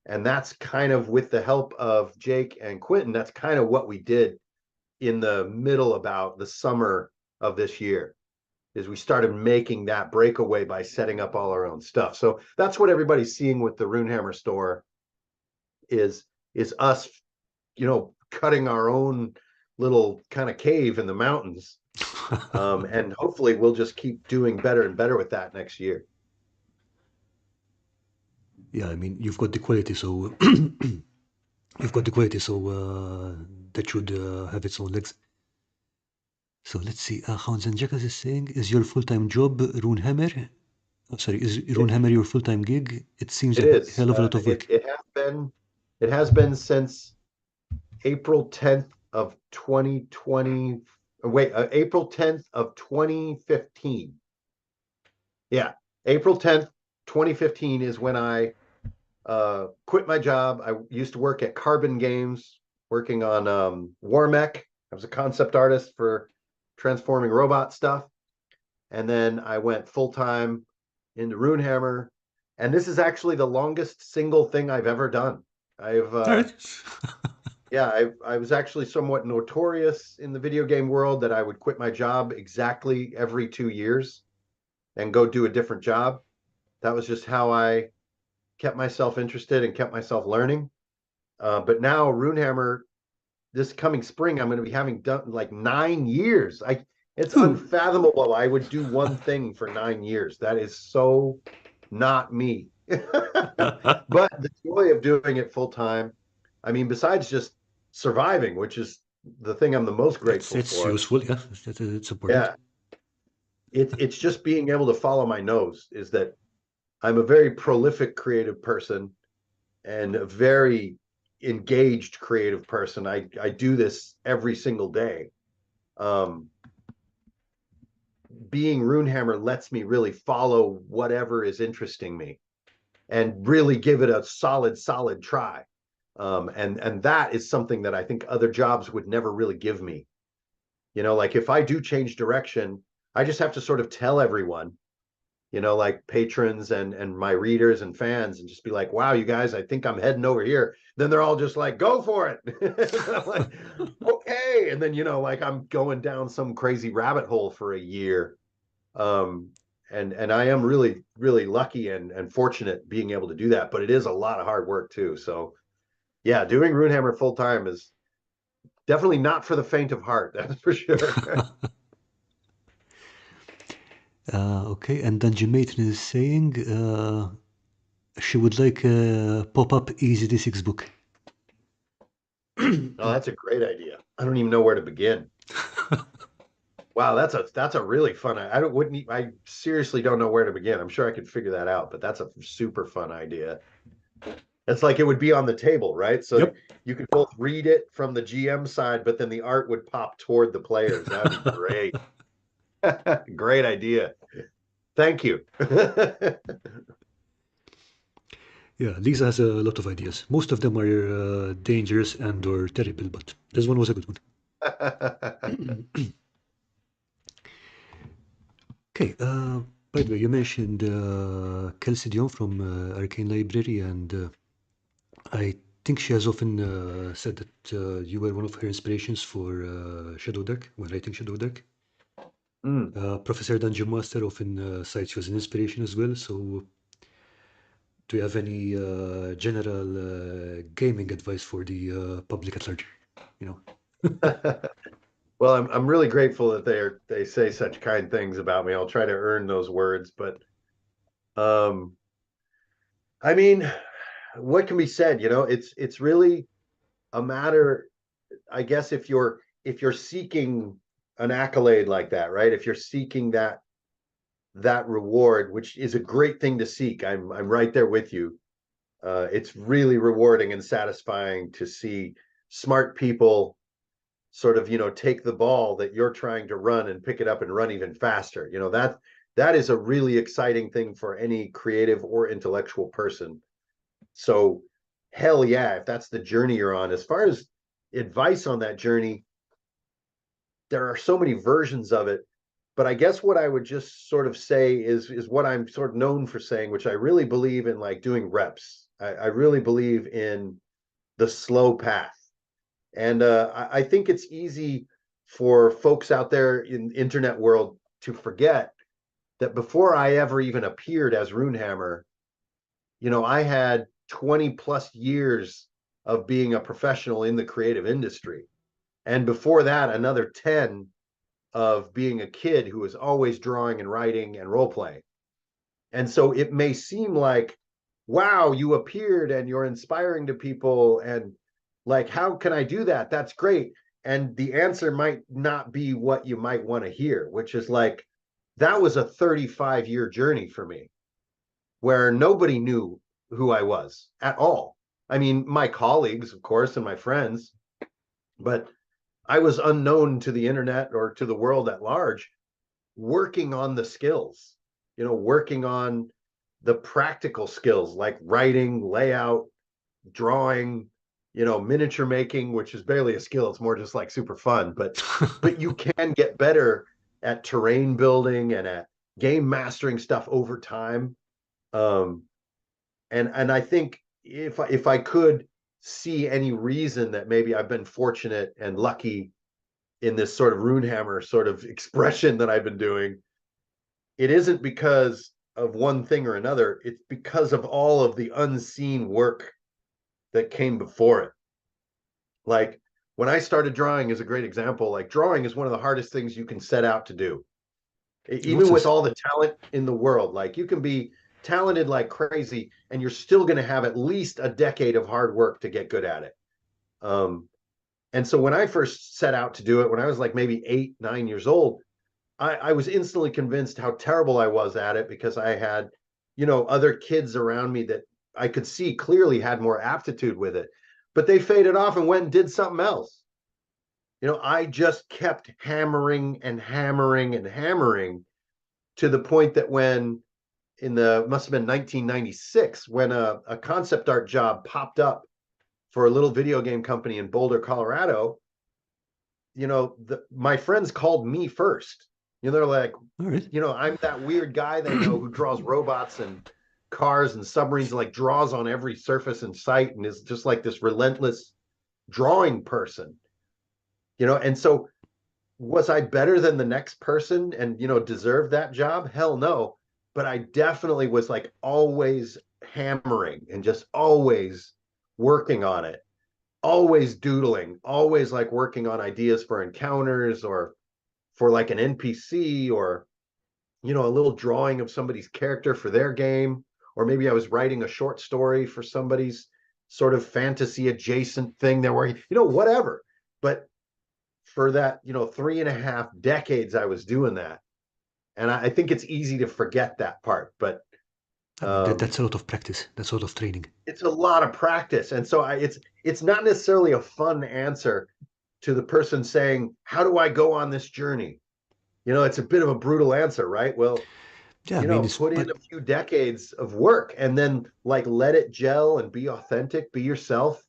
And that's kind of, with the help of Jake and Quentin, that's kind of what we did in the middle, about the summer of this year, is we started making that breakaway by setting up all our own stuff. So that's what everybody's seeing with the Runehammer store, is us, cutting our own little kind of cave in the mountains. And hopefully we'll just keep doing better and better with that next year. Yeah, I mean, you've got the quality, so you've got the quality, so that should have its own legs. So let's see. Hans and Jackas is saying, is your full-time job Runehammer? Oh, sorry, is It Runehammer your full-time gig? It seems it a is. hell of a lot of It work. it has been since April 10th of 2020. Wait, April 10th of 2015. Yeah, April 10th, 2015 is when I quit my job. I used to work at Carbon Games, working on Warmech. I was a concept artist for transforming robot stuff. And then I went full time into Runehammer. And this is actually the longest single thing I've ever done. I've All right. Yeah, I was actually somewhat notorious in the video game world that I would quit my job exactly every 2 years and go do a different job. That was just how I kept myself interested and kept myself learning. But now Runehammer, this coming spring, I'm going to be having done like 9 years. It's Ooh. unfathomable I would do one thing for 9 years. That is so not me. But the joy of doing it full time, I mean, besides just surviving, which is the thing I'm the most It's grateful it's for. useful, yeah. It's important. Yeah, it's just being able to follow my nose, is that I'm a very prolific creative person and a very engaged creative person. I do this every single day. Um, Being Runehammer lets me really follow whatever is interesting me and really give it a solid try. And that is something that I think other jobs would never really give me. You know, like if I do change direction, I just have to sort of tell everyone, you know, like patrons and my readers and fans, and just be like, wow, you guys, I think I'm heading over here. Then they're all just like, go for it. And I'm like, okay. And then, you know, like I'm going down some crazy rabbit hole for a year. Um, and I am really lucky and fortunate being able to do that, but it is a lot of hard work too. So yeah, doing Runehammer full time is definitely not for the faint of heart, that's for sure. Okay, and Dungeon Matron is saying she would like a pop-up Easy D6 book. Oh, that's a great idea. I don't even know where to begin. Wow, that's a really fun. I don't wouldn't I seriously don't know where to begin. I'm sure I could figure that out, but that's a super fun idea. It's like it would be on the table, right? So Yep. you could both read it from the GM side, but then the art would pop toward the players. That'd be great. Great idea. Thank you. Yeah, Lisa has a lot of ideas. Most of them are dangerous and or terrible, but this one was a good one. Okay, by the way, you mentioned Kelsey Dion from Arcane Library, and I think she has often said that you were one of her inspirations for Shadow Dark, when writing Shadow Dark. Mm. Professor Dungeon Master often cites you as an inspiration as well. So, do you have any general gaming advice for the public at large? You know. Well, I'm really grateful that they say such kind things about me. I'll try to earn those words, but um I mean, what can be said? You know, it's really a matter, I guess, if you're seeking an accolade like that, right? If you're seeking that reward, which is a great thing to seek, I'm right there with you. It's really rewarding and satisfying to see smart people sort of, you know, take the ball that you're trying to run and pick it up and run even faster. You know, that is a really exciting thing for any creative or intellectual person. So hell yeah, if that's the journey you're on. As far as advice on that journey, there are so many versions of it. But I guess what I would just sort of say is what I'm sort of known for saying, which I really believe in, like doing reps. I really believe in the slow path. And I think it's easy for folks out there in the internet world to forget that before I ever even appeared as Runehammer, you know, I had 20 plus years of being a professional in the creative industry. And before that, another 10 of being a kid who was always drawing and writing and role playing. And so it may seem like, wow, you appeared and you're inspiring to people. And like, how can I do that? That's great. And the answer might not be what you might want to hear, which is like, that was a 35-year journey for me where nobody knew who I was at all. I mean, my colleagues, of course, and my friends, but I was unknown to the internet or to the world at large, working on the skills, you know, working on the practical skills like writing, layout, drawing, you know, miniature making, which is barely a skill. It's more just like super fun, but you can get better at terrain building and at game mastering stuff over time. Um, and I think if I could see any reason that maybe I've been fortunate and lucky in this sort of Runehammer sort of expression that I've been doing, it isn't because of one thing or another. It's because of all of the unseen work that came before it. Like when I started drawing is a great example. Like drawing is one of the hardest things you can set out to do. Even with Nonsense. all the talent in the world, like you can be talented like crazy, and you're still going to have at least a decade of hard work to get good at it. And so when I first set out to do it, when I was like maybe 8, 9 years old, I was instantly convinced how terrible I was at it because I had, other kids around me that I could see clearly had more aptitude with it, but they faded off and went and did something else. I just kept hammering and hammering and hammering to the point that when must have been 1996, when a concept art job popped up for a little video game company in Boulder, Colorado, my friends called me first. They're like, All right. I'm that weird guy they know who draws robots and cars and submarines, like draws on every surface in sight and is just like this relentless drawing person. And so was I better than the next person and deserved that job? Hell no. But I definitely was like always hammering and just always working on it, always doodling, always like working on ideas for encounters or for like an NPC or a little drawing of somebody's character for their game, or maybe I was writing a short story for somebody's sort of fantasy adjacent thing they're working, whatever. But for that, 3.5 decades, I was doing that. And I think it's easy to forget that part, but I mean, that's a lot of practice. That's a lot of training. it's a lot of practice. And so it's not necessarily a fun answer to the person saying, how do I go on this journey? It's a bit of a brutal answer, right? Well, Yeah, I mean, put in a few decades of work and then like let it gel and be authentic, be yourself,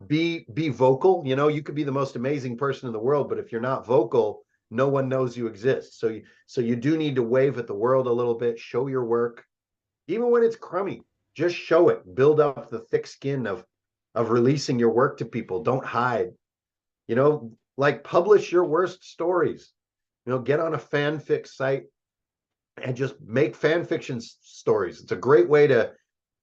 be vocal. You could be the most amazing person in the world, but if you're not vocal, no one knows you exist. So you do need to wave at the world a little bit, show your work, even when it's crummy. Just show it. Build up the thick skin of releasing your work to people. Don't hide. Like publish your worst stories. Get on a fanfic site and just make fan fiction stories. It's a great way to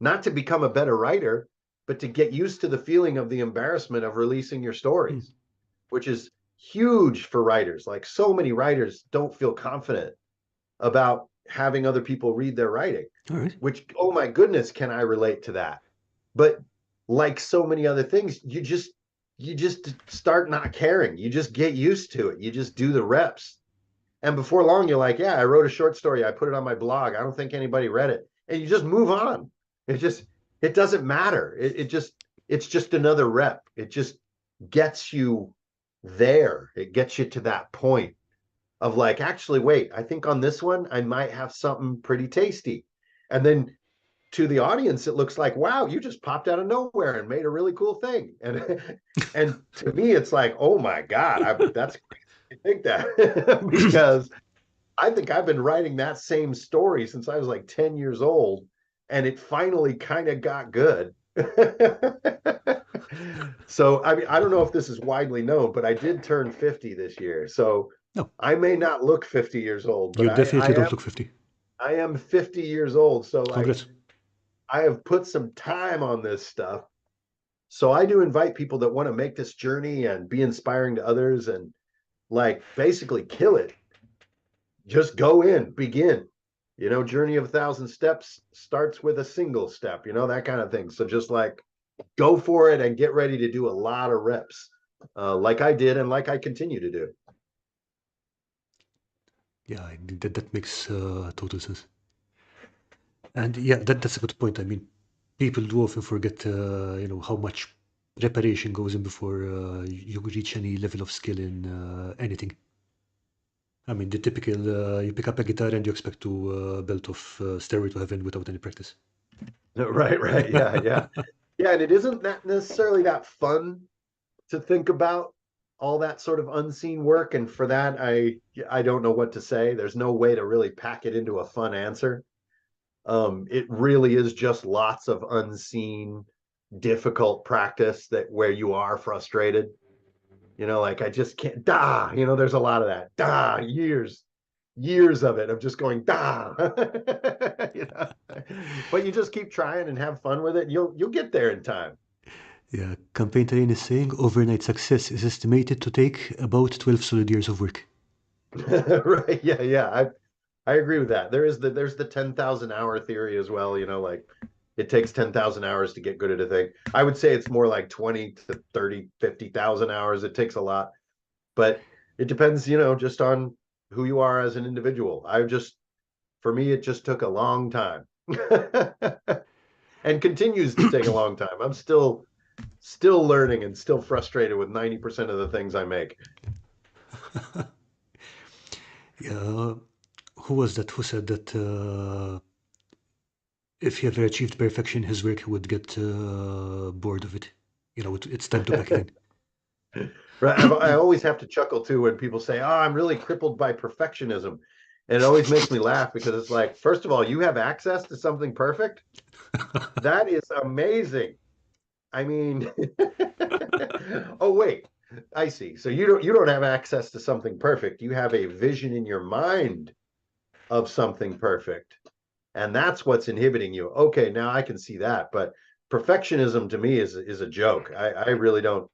not to become a better writer, but to get used to the feeling of the embarrassment of releasing your stories, which is huge for writers. Like so many writers don't feel confident about having other people read their writing, all right. which, oh my goodness, can I relate to that? But like so many other things, you just start not caring. You just get used to it. You just do the reps. And before long, you're like, yeah, I wrote a short story. I put it on my blog. I don't think anybody read it. And you just move on. It doesn't matter. It's just another rep. It just gets you there. It gets you to that point of like, actually, wait, I think on this one, I might have something pretty tasty. And then to the audience, it looks like, wow, you just popped out of nowhere and made a really cool thing. And to me, it's like, oh my God, that's I think that because I think I've been writing that same story since I was like 10 years old, and it finally kind of got good. So, I mean, I don't know if this is widely known, but I did turn 50 this year. So No, I may not look 50 years old, but you I, I definitely don't am look 50. I am 50 years old. So like Congrats. I have put some time on this stuff. So I do invite people that want to make this journey and be inspiring to others and like basically kill it. Just go in, begin. Journey of 1,000 steps starts with a single step, that kind of thing. So just like go for it and get ready to do a lot of reps, like I did and like I continue to do. Yeah, that makes total sense. And yeah, that's a good point. I mean, people do often forget, how much preparation goes in before you reach any level of skill in anything. I mean, the typical, you pick up a guitar and you expect to belt off Stairway to Heaven without any practice. Right. Yeah. Yeah. Yeah. And it isn't that necessarily that fun to think about all that sort of unseen work. And for that, I don't know what to say. There's no way to really pack it into a fun answer. It really is just lots of unseen, difficult practice that where you are frustrated. Like I just can't there's a lot of that. Years of it of just going you know. But you just keep trying and have fun with it, and you'll get there in time. Yeah, Campaign Terrain is saying overnight success is estimated to take about 12 solid years of work. Right. Yeah, yeah. I agree with that. There's the 10,000 hour theory as well, like it takes 10,000 hours to get good at a thing. I would say it's more like 20 to 30, 50,000 hours. It takes a lot, but it depends, just on who you are as an individual. For me, it just took a long time and continues to take a long time. I'm still learning and still frustrated with 90% of the things I make. Yeah, who was that who said that if he ever achieved perfection, his work would get bored of it? It's time to pack it in. Right. I always have to chuckle too when people say, "Oh, I'm really crippled by perfectionism." And it always makes me laugh because it's like, first of all, you have access to something perfect. That is amazing. I mean, oh wait, I see. So you don't have access to something perfect. You have a vision in your mind of something perfect. And that's what's inhibiting you. Okay, now I can see that. But perfectionism to me is a joke. I really don't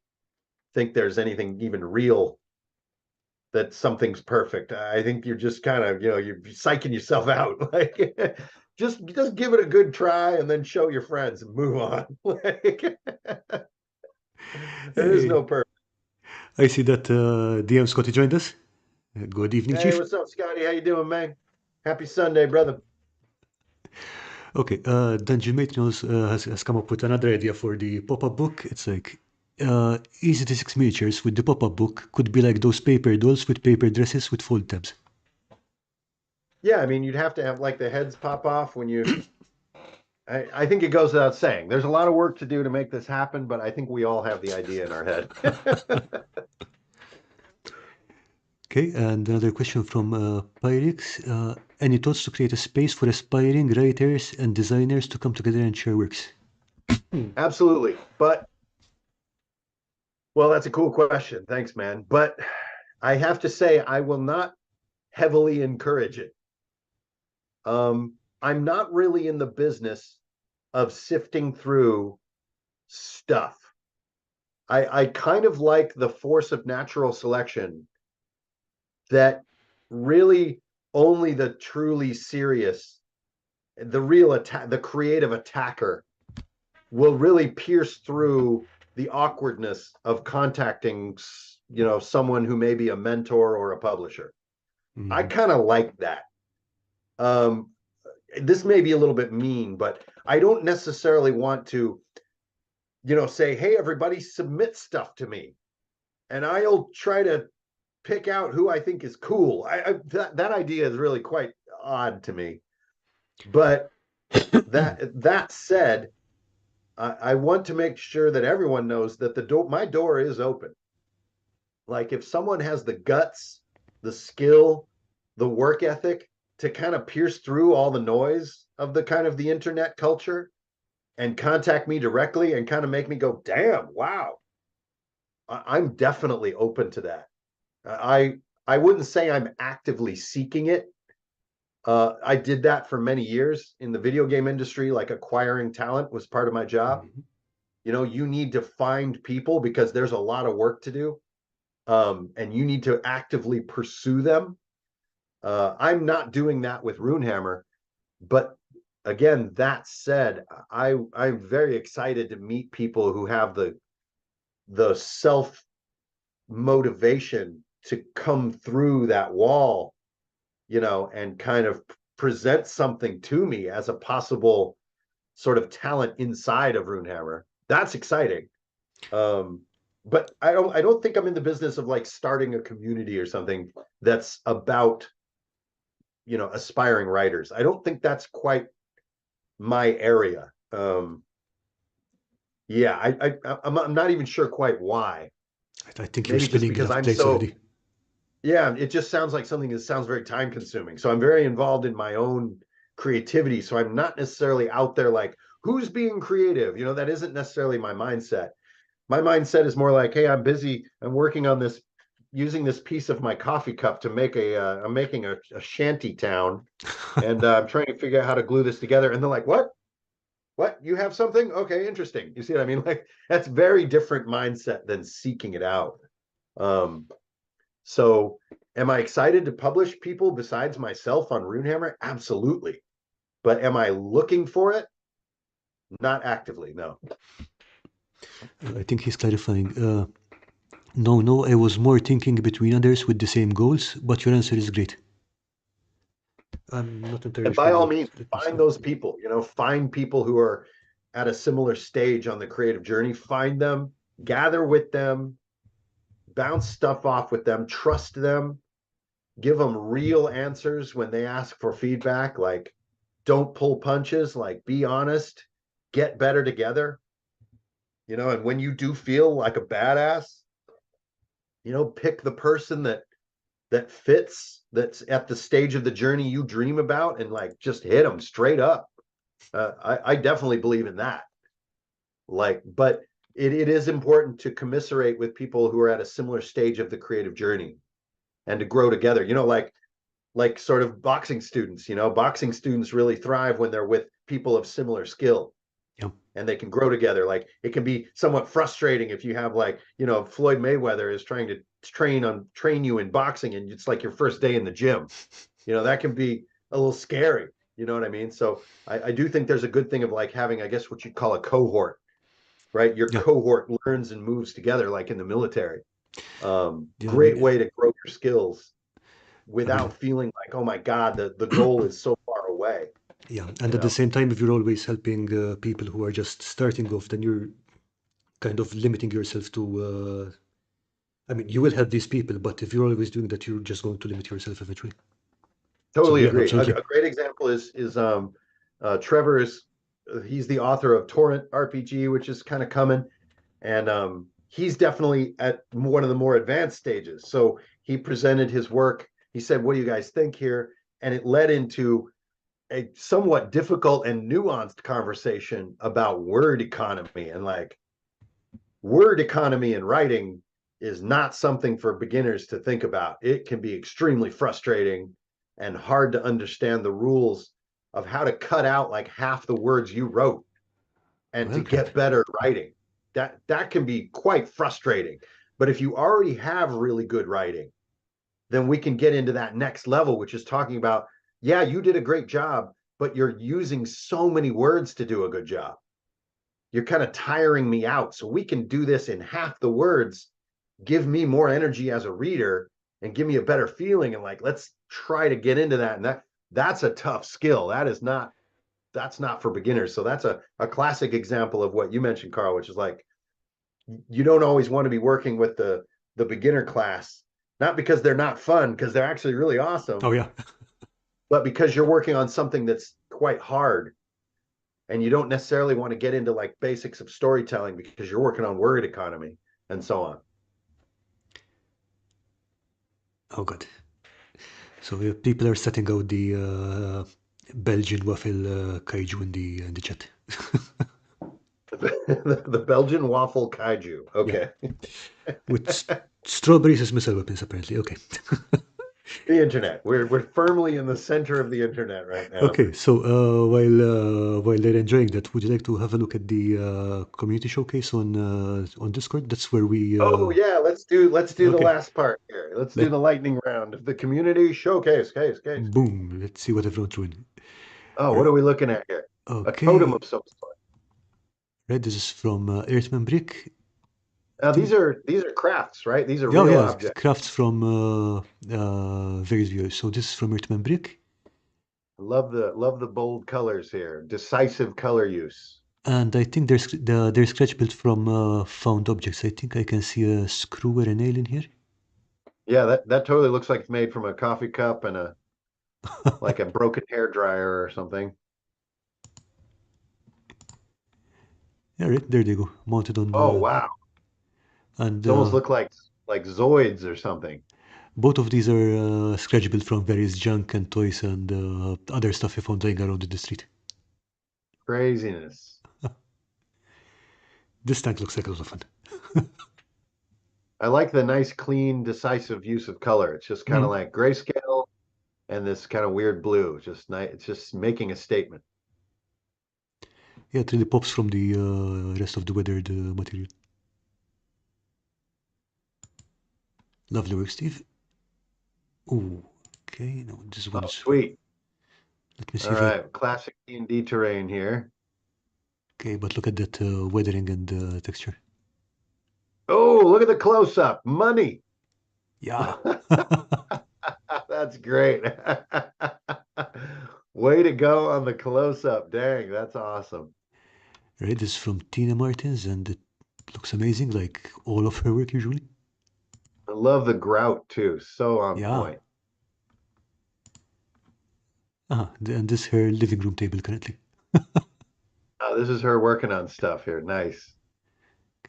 think there's anything even real that something's perfect. I think you're just kind of, you're psyching yourself out. Like just give it a good try and then show your friends and move on. Like there is Hey, no perfect. I see that DM Scotty joined us. Good evening, Hey, Chief. what's up, Scotty? How you doing, man? Happy Sunday, brother. Okay, Dungeon Mate knows, has come up with another idea for the pop-up book. It's like easy to 6 miniatures with the pop-up book could be like those paper dolls with paper dresses with fold tabs. Yeah, I mean, you'd have to have like the heads pop off when you. I think it goes without saying. There's a lot of work to do to make this happen, but I think we all have the idea in our head. Okay, and another question from Pyrix. Any thoughts to create a space for aspiring writers and designers to come together and share works? Absolutely. But, well, that's a cool question. Thanks, man. But I have to say, I will not heavily encourage it. I'm not really in the business of sifting through stuff. I kind of like the force of natural selection that really only the truly serious, the real attack, the creative attacker will really pierce through the awkwardness of contacting, someone who may be a mentor or a publisher. I Mhm. kind of like that. Um, this may be a little bit mean, but I don't necessarily want to, say, hey, everybody, submit stuff to me. And I'll try to pick out who I think is cool. That idea is really quite odd to me. But that said, I want to make sure that everyone knows that my door is open. Like if someone has the guts, the skill, the work ethic to kind of pierce through all the noise of the kind of the internet culture and contact me directly and kind of make me go, damn, wow, I'm definitely open to that. I wouldn't say I'm actively seeking it. I did that for many years in the video game industry, like acquiring talent was part of my job. Mhm. You need to find people because there's a lot of work to do, and you need to actively pursue them. I'm not doing that with Runehammer, but again, that said, I'm very excited to meet people who have the self motivation to come through that wall, and kind of present something to me as a possible sort of talent inside of Runehammer. That's exciting. Um, but I don't think I'm in the business of like starting a community or something that's about, aspiring writers. I don't think that's quite my area. Yeah, I'm not even sure quite why. I think you're Maybe just spinning because enough I'm plates so, already. yeah, it just sounds like something that sounds very time consuming. So I'm very involved in my own creativity. So I'm not necessarily out there like, who's being creative? That isn't necessarily my mindset. My mindset is more like, hey, I'm busy. I'm working on this, using this piece of my coffee cup to make I'm making a shanty town, and I'm trying to figure out how to glue this together. And they're like, what? What? You have something? Okay, interesting. You see what I mean? Like that's very different mindset than seeking it out. Um, so Am I excited to publish people besides myself on Runehammer? Absolutely. But am I looking for it? Not actively, no. I think he's clarifying. No, I was more thinking between others with the same goals, but your answer is great. I'm not entirely And by sure all what. means, Let me find see. those people, find people who are at a similar stage on the creative journey, find them, gather with them, bounce stuff off with them, trust them, give them real answers when they ask for feedback. Like, don't pull punches, like, be honest, get better together. And when you do feel like a badass, pick the person that fits, that's at the stage of the journey you dream about, and like just hit them straight up. I definitely believe in that. Like, but it is important to commiserate with people who are at a similar stage of the creative journey and to grow together. Like sort of boxing students. Boxing students really thrive when they're with people of similar skill Yeah. and they can grow together. Like, it can be somewhat frustrating if you have, like, Floyd Mayweather is trying to train you in boxing, and it's like your first day in the gym. That can be a little scary. You know what I mean? So I do think there's a good thing of like having, I guess, what you call a cohort, right? Your Yeah. cohort learns and moves together, like in the military. Yeah. I Great mean, way to grow your skills I mean, without feeling like, oh my God, the goal is so far away. yeah. You And at the know, same time, if you're always helping people who are just starting off, then you're kind of limiting yourself to. I mean, you will help these people, but if you're always doing that, you're just going to limit yourself eventually. So totally yeah, agree. A absolutely. great example is Trevor's. He's the author of Torrent RPG, which is kind of coming, and he's definitely at one of the more advanced stages. So he presented his work. He said, "What do you guys think here?" And it led into a somewhat difficult and nuanced conversation about word economy, and like, word economy in writing is not something for beginners to think about. It can be extremely frustrating and hard to understand the rules of how to cut out like half the words you wrote and to Well, crap. get better writing. That can be quite frustrating. But if you already have really good writing, then we can get into that next level, which is talking about, yeah, you did a great job, but you're using so many words to do a good job. You're kind of tiring me out. So we can do this in half the words, give me more energy as a reader and give me a better feeling. And like, let's try to get into that. And that's a tough skill. That's not for beginners. So that's a classic example of what you mentioned, Karl, which is like, you don't always want to be working with the beginner class, not because they're not fun, because they're actually really Oh awesome, yeah. but because you're working on something that's quite hard and you don't necessarily want to get into like basics of storytelling because you're working on word economy and so on. Oh god. So people are setting out the Belgian waffle kaiju in the chat. The Belgian waffle kaiju. Yeah, Okay. with strawberries as missile weapons apparently. Okay. The internet. We're firmly in the center of the internet right now. Okay. So while they're enjoying that, would you like to have a look at the community showcase on Discord? That's where we Oh yeah, let's do the okay. last part here. Let's do Let the lightning round of the community showcase. Case. boom. Let's see what everyone's doing. Oh, what are we looking at here? A totem Okay. of some sort. Right. This is from Earthman Brick. Now Think. these are crafts, right? These are Oh real yeah, objects. crafts from various viewers. So this is from Earthman Brick. Love the bold colors here. Decisive color use. And I think there's scratch built from found objects. I think I can see a screw or a nail in here. Yeah, that totally looks like it's made from a coffee cup and a like a broken hair dryer or something. Yeah, right, there they go, mounted on. Oh wow. And It almost looked like Zoids or something. both of these are scratch built from various junk and toys and other stuff I found lying around in the street. Craziness. This tank looks like a lot of fun. I like the nice, clean, decisive use of color. It's just kind of Mm. like grayscale and this kind of weird blue. Just nice. It's just making a statement. Yeah, it really pops from the rest of the weathered material. Lovely work, Steve. Ooh, okay. No, this Oh, one's. sweet. Let me see All if I. right, classic D&D terrain here. Okay, but look at that weathering and texture. Oh, look at the close-up. Money. Yeah. That's great. Way to go on the close-up. Dang, that's awesome. Right, this is from Tina Martins, and it looks amazing, like all of her work usually. I love the grout too. So on Yeah. point. And this her living room table currently. Oh, this is her working on stuff here. Nice.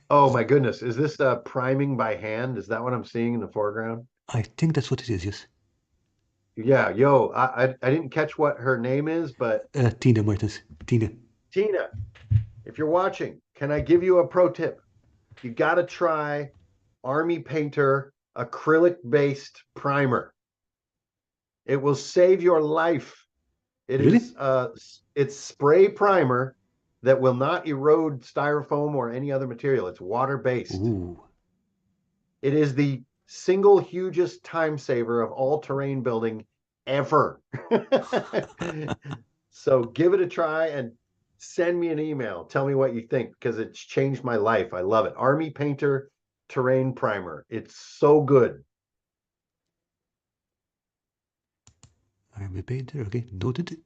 Oh my goodness. Is this priming by hand? Is that what I'm seeing in the foreground? I think that's what it is, yes. Yeah, yo, I didn't catch what her name is, but Tina Martins. Tina. Tina, if you're watching, can I give you a pro tip? You got to try Army Painter acrylic based primer. It will save your life. It Really? is it's spray primer that will not erode styrofoam or any other material. It's water based. Ooh. It is the single hugest time saver of all terrain building ever. So give it a try and send me an email. Tell me what you think because it's changed my life. I love it. Army Painter Terrain Primer. It's so good. I'm a painter. Okay, noted.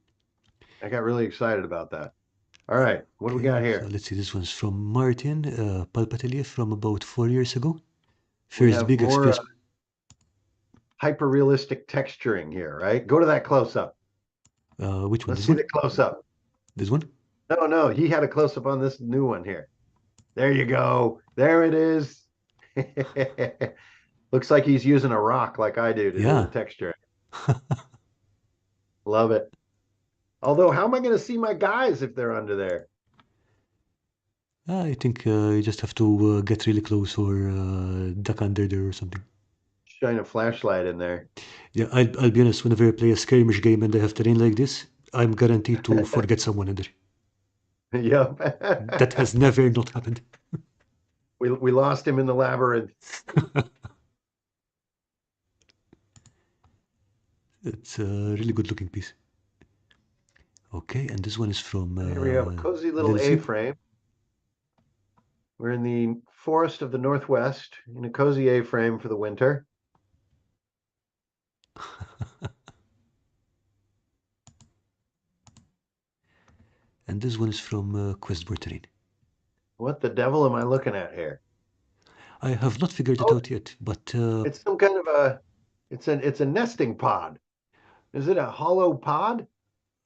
I got really excited about that. All right, what do we got Okay, so here? let's see. This one's from Martin Palpatelier from about 4 years ago. We First have big more experience. hyper realistic texturing here, right? Go to that close up. Which one? Let's This see one? the close up. This one? No, no, he had a close up on this new one here. There you go. There it is. Looks like he's using a rock like I do to do the Yeah. texture. Love it. Although, how am I going to see my guys if they're under there? I think you just have to get really close or duck under there or something. Shine a flashlight in there. Yeah, I'll be honest, whenever I play a skirmish game and I have terrain like this, I'm guaranteed to forget someone in there. Yep. That has never not happened. We lost him in the labyrinth. It's a really good looking piece. Okay, and this one is from Here we have a cozy little Little C. A-frame. We're in the forest of the Northwest in a cozy A-frame for the winter. And this one is from Questboard Terrain. What the devil am I looking at here? I have not figured it Oh, out yet, but it's some kind of it's a nesting pod. Is it a hollow pod?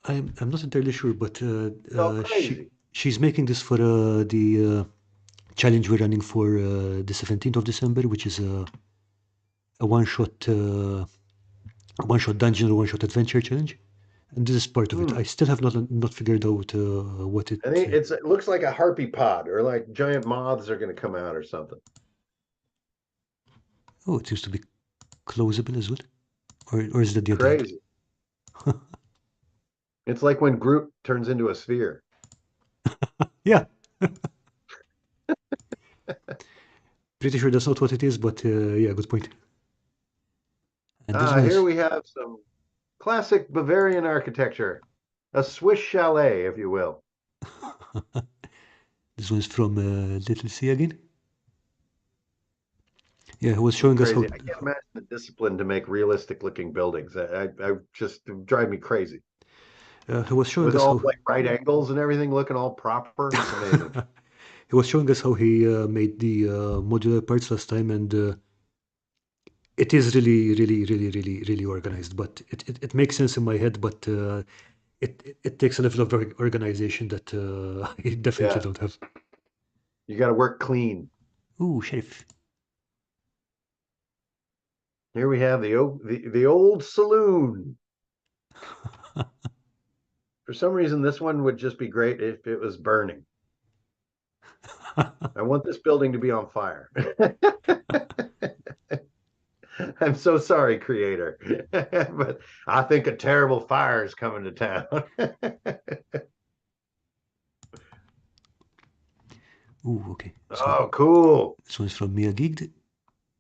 I'm not entirely sure. But So crazy. she's making this for the challenge we're running for the 17th of December, which is a one shot dungeon or one shot adventure challenge. And this is part of it. Hmm. I still have not figured out what it. I think it looks like a harpy pod or like giant moths are going to come out or something. Oh, it seems to be closable as well, or is that the other end? Crazy. It's like when Groot turns into a sphere. Yeah, pretty sure that's not what it is, but yeah, good point. And this Ah, one here is we have some classic Bavarian architecture, a Swiss chalet, if you will. this one's from Little C again. Yeah, he was It's showing us crazy. I can't imagine the discipline to make realistic looking buildings. I just drive me crazy. he was showing With us all how like right angles and everything looking all proper. It's amazing. he was showing us how he made the modular parts last time, and it is really organized. But it makes sense in my head, but it takes a level of organization that I definitely Yeah. don't have. You got to work clean. Ooh, sheriff. Here we have the old saloon. For some reason, this one would just be great if it was burning. I want this building to be on fire. I'm so sorry, creator. But I think a terrible fire is coming to town. Ooh, okay. So Oh, cool. this one's from Mia Geeked.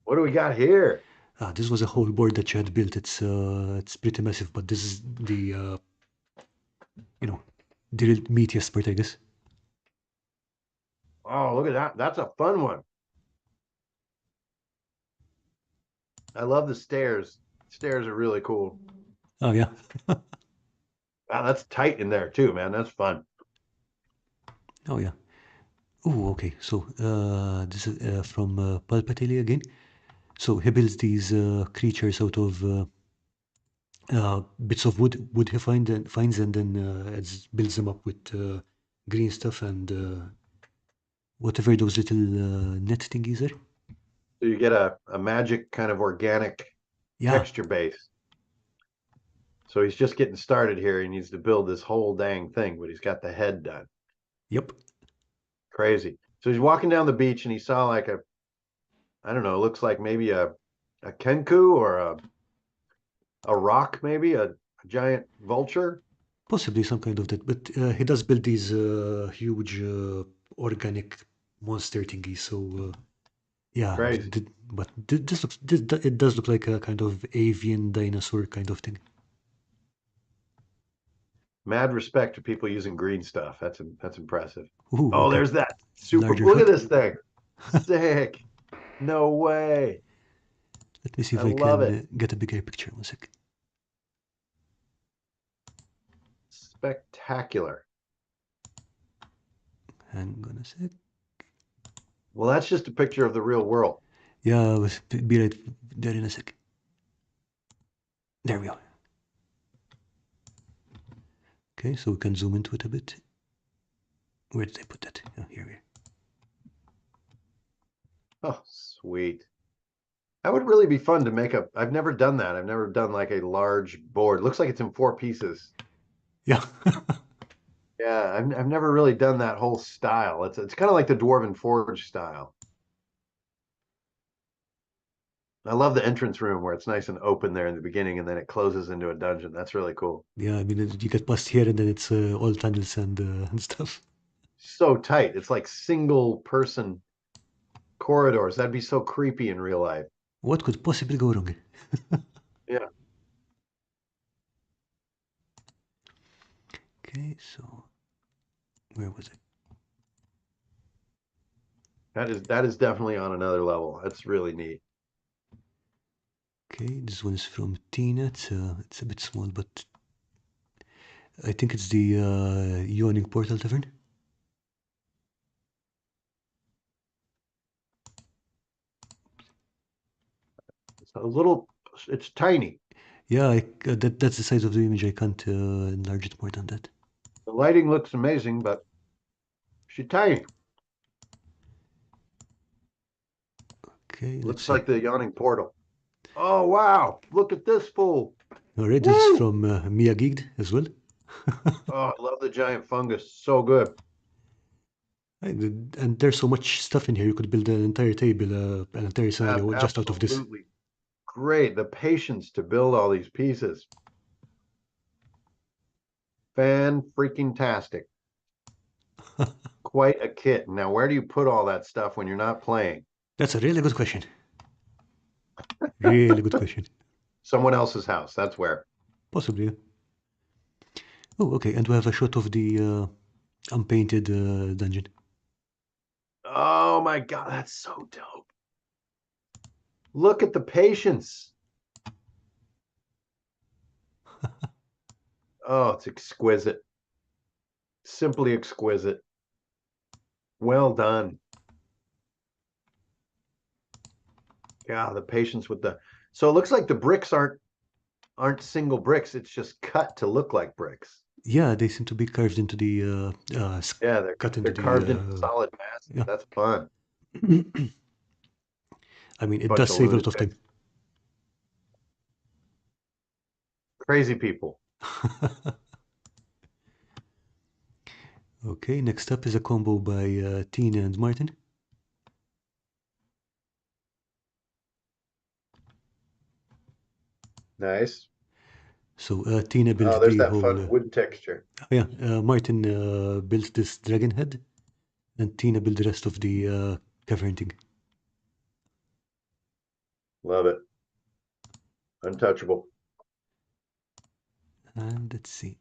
What do we got here? This was a whole board that you had built. It's pretty massive, but this is the you know the real meatiest part, I guess. Oh, look at that. That's a fun one. I love the stairs. Stairs are really cool. Oh yeah. Wow, that's tight in there too, man. That's fun. Oh yeah. Oh, okay. So this is from Palpatine again. So he builds these creatures out of bits of wood he finds, and then builds them up with green stuff and whatever those little net thingies are. So you get a magic kind of organic Yeah. texture base. So he's just getting started here. He needs to build this whole dang thing, but he's got the head done. Yep. Crazy. So he's walking down the beach and he saw like I don't know, looks like maybe a kenku or a rock, maybe a giant vulture. Possibly some kind of that, but he does build these huge organic monster thingies. So yeah, Crazy. but this looks it does look like a kind of avian dinosaur kind of thing. Mad respect to people using green stuff. That's impressive. Ooh, Oh, okay. there's that super. Larger Look at shot. this thing. Sick. No way. Let me see I if I love can it. get a bigger picture. One sec. Spectacular. Hang on a sec. Well, that's just a picture of the real world. Yeah, be right there in a sec. There we are. Okay, so we can zoom into it a bit. Where did I put that? Oh, here we are. Oh, sweet. That would really be fun to make up. I've never done that. I've never done like a large board. It looks like it's in four pieces. Yeah. Yeah, I've never really done that whole style. It's kind of like the Dwarven Forge style. I love the entrance room where it's nice and open there in the beginning and then it closes into a dungeon. That's really cool. Yeah, I mean, you get past here and then it's all tunnels and stuff. So tight. It's like single person corridors. That'd be so creepy in real life. What could possibly go wrong? Yeah. Okay, so where was it? That is definitely on another level. That's really neat. Okay, this one is from Tina. It's a bit small, but I think it's the Yawning Portal Tavern. It's a little it's tiny. Yeah, that's the size of the image. I can't enlarge it more than that. The lighting looks amazing, but she's tiny. Okay, let's Looks see. like the yawning portal. Oh wow. Look at this fool. All right, this is Woo! from Mia Gigged as well. Oh, I love the giant fungus. So good. And there's so much stuff in here. You could build an entire table, an entire scenario just out of this. Absolutely great. The patience to build all these pieces. Fan freaking tastic. Quite a kit. Now, where do you put all that stuff when you're not playing? That's a really good question. Really good question. Someone else's house. That's where. Possibly. Yeah. Oh, okay. And we have a shot of the unpainted dungeon. Oh my God, that's so dope. Look at the patience. Oh, it's exquisite. Simply exquisite. Well done. Yeah, the patience with the so it looks like the bricks aren't single bricks. It's just cut to look like bricks. Yeah, they seem to be carved into the Yeah, cut into they're the carved into solid masses. yeah. That's fun. I mean, it does Bunch of save a lot of time. lunatics. Crazy people. Okay, next up is a combo by Tina and Martin. Nice. So Tina Oh, built there's the that whole. fun wood texture. Yeah, Martin built this dragon head, and Tina built the rest of the cavern thing. Love it. Untouchable. And let's see.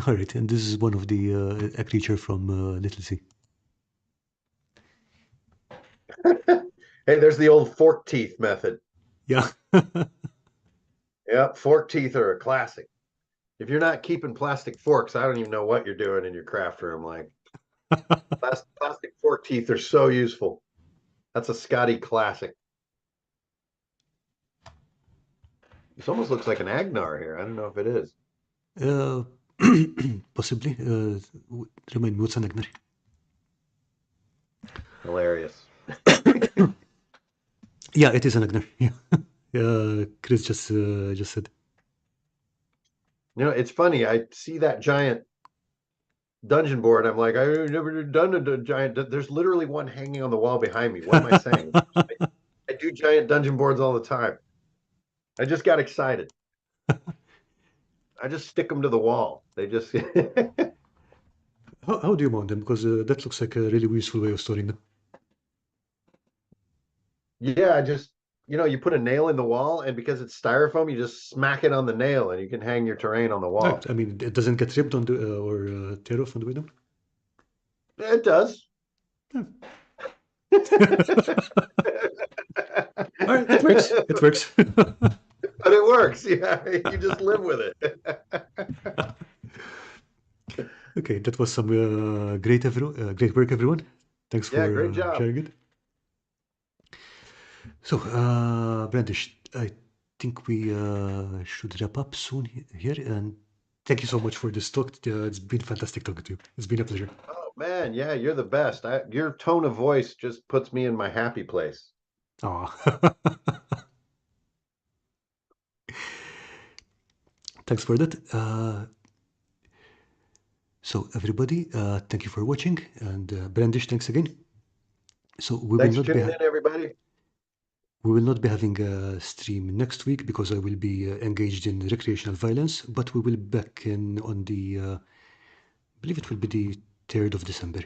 All right, and this is one of the a creature from Little Sea. Hey, there's the old fork teeth method. Yeah. Yep, fork teeth are a classic. If you're not keeping plastic forks, I don't even know what you're doing in your craft room. Like plastic fork teeth are so useful. That's a Scotty classic. This almost looks like an Agnar here. I don't know if it is. Uh, possibly. Remind me, what's an Agnar? Hilarious. Yeah, it is an Agnar. Yeah. Chris just said. You know, it's funny. I see that giant dungeon board. I'm like, I've never done a giant. There's literally one hanging on the wall behind me. What am I saying? I do giant dungeon boards all the time. I just got excited. I just stick them to the wall. They just How do you mount them? Because that looks like a really useful way of storing them. yeah, I just you put a nail in the wall, and because it's styrofoam, you just smack it on the nail, and you can hang your terrain on the Right. wall. I mean, it doesn't get ripped on the or tear off on the way down. It does. Yeah. But All right, it works. It works. it works. Yeah, you just live with it. Okay, that was some great work, everyone. Thanks Yeah, for great job. sharing it. So, Brandish, I think we should wrap up soon here. And thank you so much for this talk. It's been fantastic talking to you. It's been a pleasure. Oh man, yeah, you're the best. Your tone of voice just puts me in my happy place. Aw. Thanks for that. So, everybody, thank you for watching. And Brandish, thanks again. So, Thanks for tuning in, everybody. we will not be having a stream next week because I will be engaged in recreational violence, but we will be back in on the, I believe it will be the 3rd of December.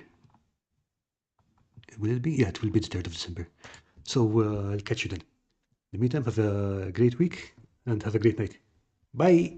Will it be? Yeah, it will be the 3rd of December. So I'll catch you then. In the meantime, have a great week and have a great night. Bye.